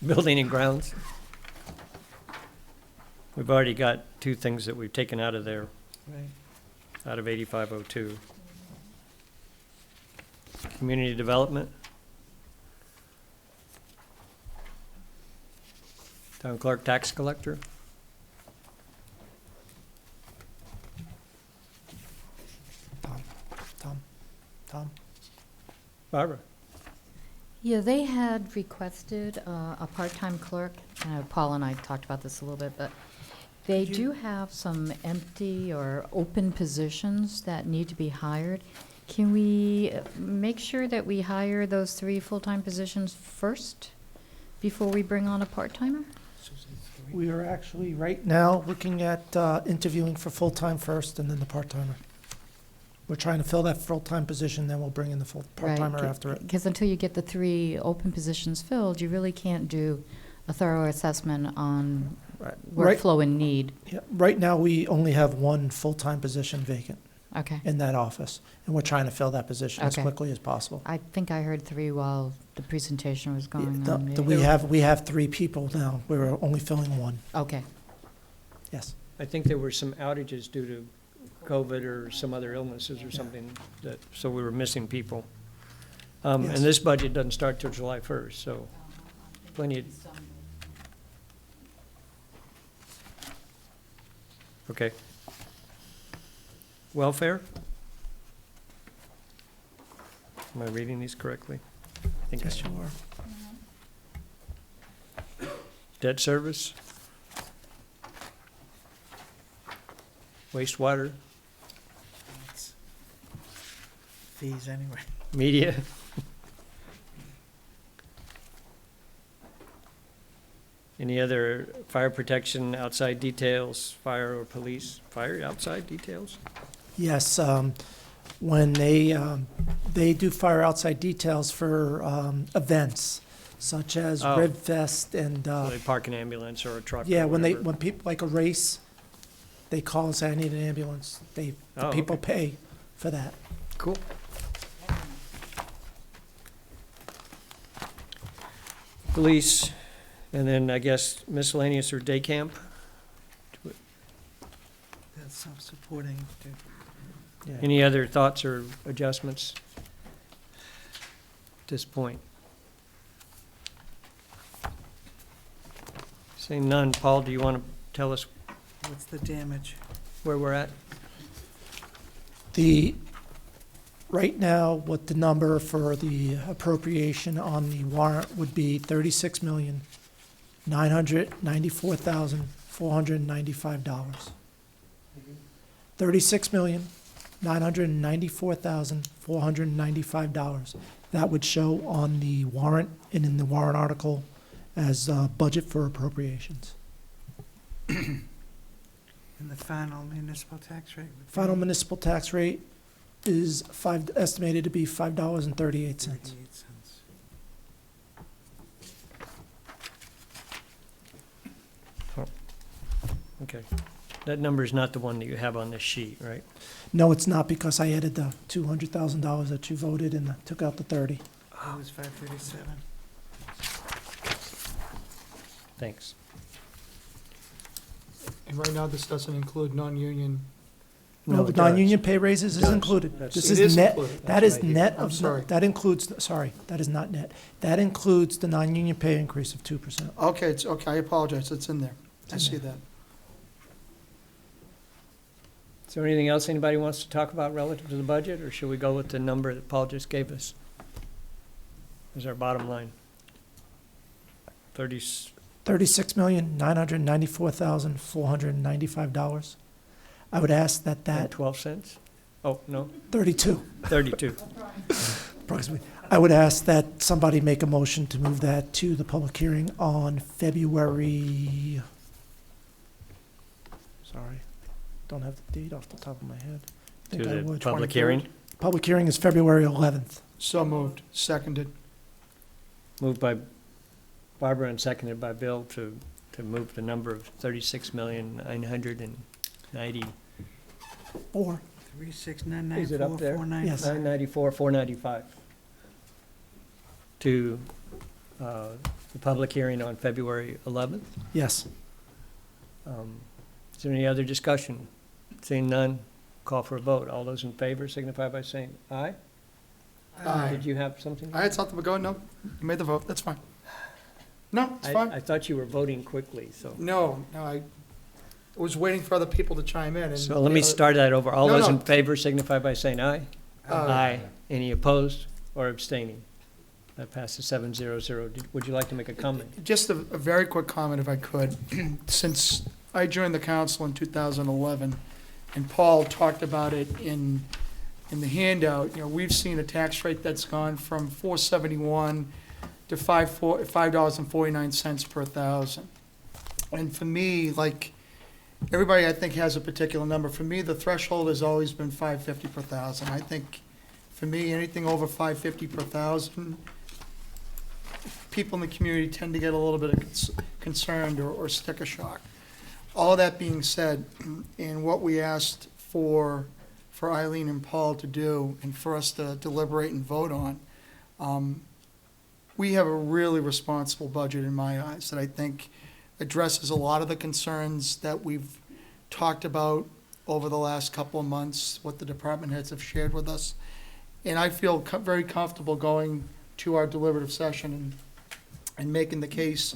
Building and grounds? We've already got two things that we've taken out of there, out of 8502. Community development? Town clerk, tax collector? Tom? Barbara? Yeah, they had requested a part-time clerk. Paul and I talked about this a little bit, but they Could you- do have some empty or open positions that need to be hired. Can we make sure that we hire those 3 full-time positions first before we bring on a part-timer? We are actually right now looking at interviewing for full-time first and then the part-timer. We're trying to fill that full-time position, then we'll bring in the full part-timer after it. Because until you get the 3 open positions filled, you really can't do a thorough assessment on Right. Right, workflow and need. yeah, right now, we only have one full-time position vacant Okay. in that office, and we're trying to fill that position as Okay. quickly as possible. I think I heard 3 while the presentation was going The- on. the- maybe. we have 3 people now. We're only filling 1, Okay. yes. I think there were some outages due to COVID or some other illnesses or something that, so we were missing people. And Yes. this budget doesn't start till July 1st, so plenty of. Okay. Welfare? Am I reading these correctly? I think I Yes, you am. are. Debt service? Wastewater? Fees anyway. Media? Any other fire protection, outside details, fire or police? Fire, outside details? Yes, when they do fire outside details for events such as Oh. Red Fest and, So they park an ambulance or a truck or yeah, when whatever? people, like a race, they call and say, I need an ambulance. The Oh, people okay. pay for that. Cool. Police, and then I guess miscellaneous or day camp? That's self-supporting. Yeah. Any other thoughts or adjustments at this point? Seeing none, Paul, do you want to tell us What's the damage? where we're at? Right now, what the number for the appropriation on the warrant would be $36,994,495. $36,994,495. That would show on the warrant and in the warrant article as budget for appropriations. And the final municipal tax rate? would be Final municipal tax rate is estimated to be $5.38. 38 cents. Okay. That number is not the one that you have on this sheet, right? No, it's not, because I added the $200,000 that you voted and took out the 30. It was 537. Thanks. And right now, this doesn't include non-union. No, it the non-union does. pay raises It is does. included. That's- This It is is net, included. that is That's right. net I'm of, sorry. that includes, sorry, that is not net. That includes the non-union pay increase of 2%. Okay, it's, okay, I apologize, it's in there. I in see there. that. Is there anything else anybody wants to talk about relative to the budget, or should we go with the number that Paul just gave us? Is our bottom line? 30, $36,994,495. I would ask that and that, 12 cents? Oh, no, 32 32. approximately. I would ask that somebody make a motion to move that to the public hearing on February, sorry, don't have the date off the top of my head. I To think I the would. public 23rd. hearing, Public hearing is February 11th. So moved, seconded. moved by Barbara and seconded by Bill to move the number of 36,990. 36994 Is it up there? 495. Yes. 994, 495. To the public hearing on February 11th. Yes. Is there any other discussion? Seeing none, call for a vote. All those in favor signify by saying aye. Aye. Did you have something? I had something to go, no, you made the vote, that's fine. No, it's fine. I thought you were voting quickly, so. No, I was waiting for other people to chime in and. So let me start that over. All No, those no. in favor signify by saying aye. Aye. Any opposed or abstaining? That passes 700. Would you like to make a comment? Just a very quick comment, if I could. Since I joined the council in 2011, and Paul talked about it in the handout, we've seen a tax rate that's gone from $4.71 to $5.49 per thousand. And for me, like, everybody I think has a particular number. For me, the threshold has always been $5.50 per thousand. I think, for me, anything over $5.50 per thousand, people in the community tend to get a little bit of concerned or sticker shock. All of that being said, and what we asked for Eileen and Paul to do, and for us to deliberate and vote on, we have a really responsible budget in my eyes that I think addresses a lot of the concerns that we've talked about over the last couple of months, what the department heads have shared with us. And I feel very comfortable going to our deliberative session and making the case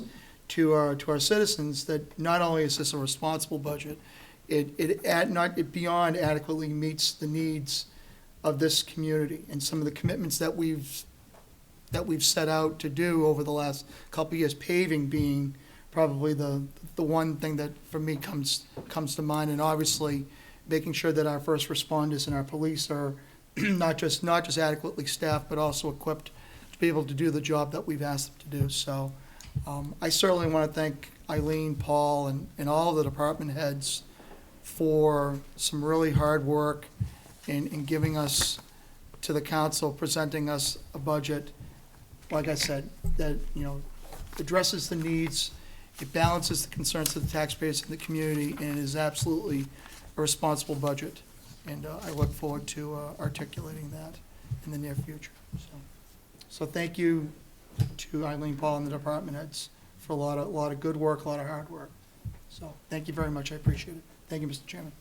to our citizens that not only is this a responsible budget, it beyond adequately meets the needs of this community and some of the commitments that we've set out to do over the last couple of years, paving being probably the one thing that for me comes to mind, and obviously making sure that our first responders and our police are not just adequately staffed, but also equipped to be able to do the job that we've asked them to do. So I certainly want to thank Eileen, Paul, and all of the department heads for some really hard work in giving us, to the council, presenting us a budget, like I said, that, addresses the needs, it balances the concerns of the taxpayers and the community, and it is absolutely a responsible budget. And I look forward to articulating that in the near future. So thank you to Eileen, Paul, and the department heads for a lot of good work, a lot of hard work. So thank you very much. I appreciate it. Thank you, Mr. Chairman.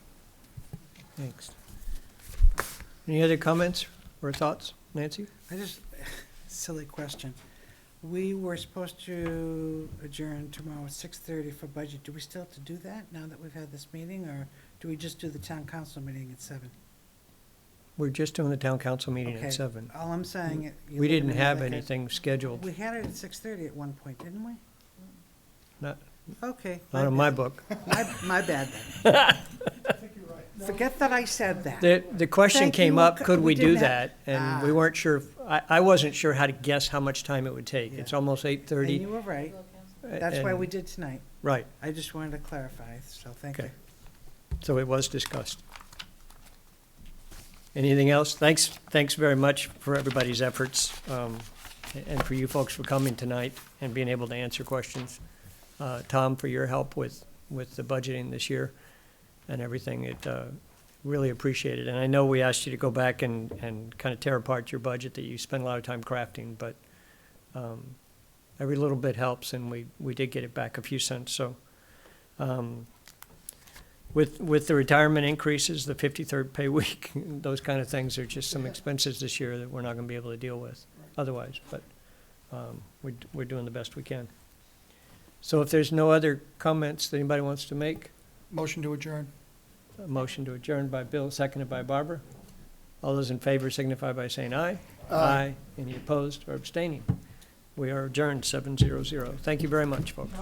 Thanks. Any other comments or thoughts, Nancy? Silly question. We were supposed to adjourn tomorrow at 6:30 for budget. Do we still have to do that now that we've had this meeting, or do we just do the town council meeting at 7? We're just doing the town council meeting Okay. at 7. All I'm saying. you're We looking didn't at me have like I- anything scheduled, We had it at 6:30 at one point, didn't we? not, Okay. not in my book. My bad then. Forget that I said that. The question Thank came you. up, could We we do didn't have- that? And we weren't sure, I wasn't sure how to guess how much time it would take. Yeah. It's almost And 8:30. you were right. That's why we did tonight. Right, I just wanted to clarify, so thank you. okay. So it was discussed. Anything else? Thanks very much for everybody's efforts, and for you folks for coming tonight and being able to answer questions. Tom, for your help with the budgeting this year and everything, it, really appreciate it. And I know we asked you to go back and kind of tear apart your budget that you spent a lot of time crafting, but every little bit helps, and we did get it back a few cents, so. With the retirement increases, the 53rd pay week, those kind of things are just some expenses this year that we're not going to be able to deal with otherwise, but we're doing the best we can. So if there's no other comments that anybody wants to make, Motion to adjourn. a motion to adjourn by Bill, seconded by Barbara. All those in favor signify by saying aye. Aye. Any opposed or abstaining? We are adjourned, 7:00. Thank you very much, folks.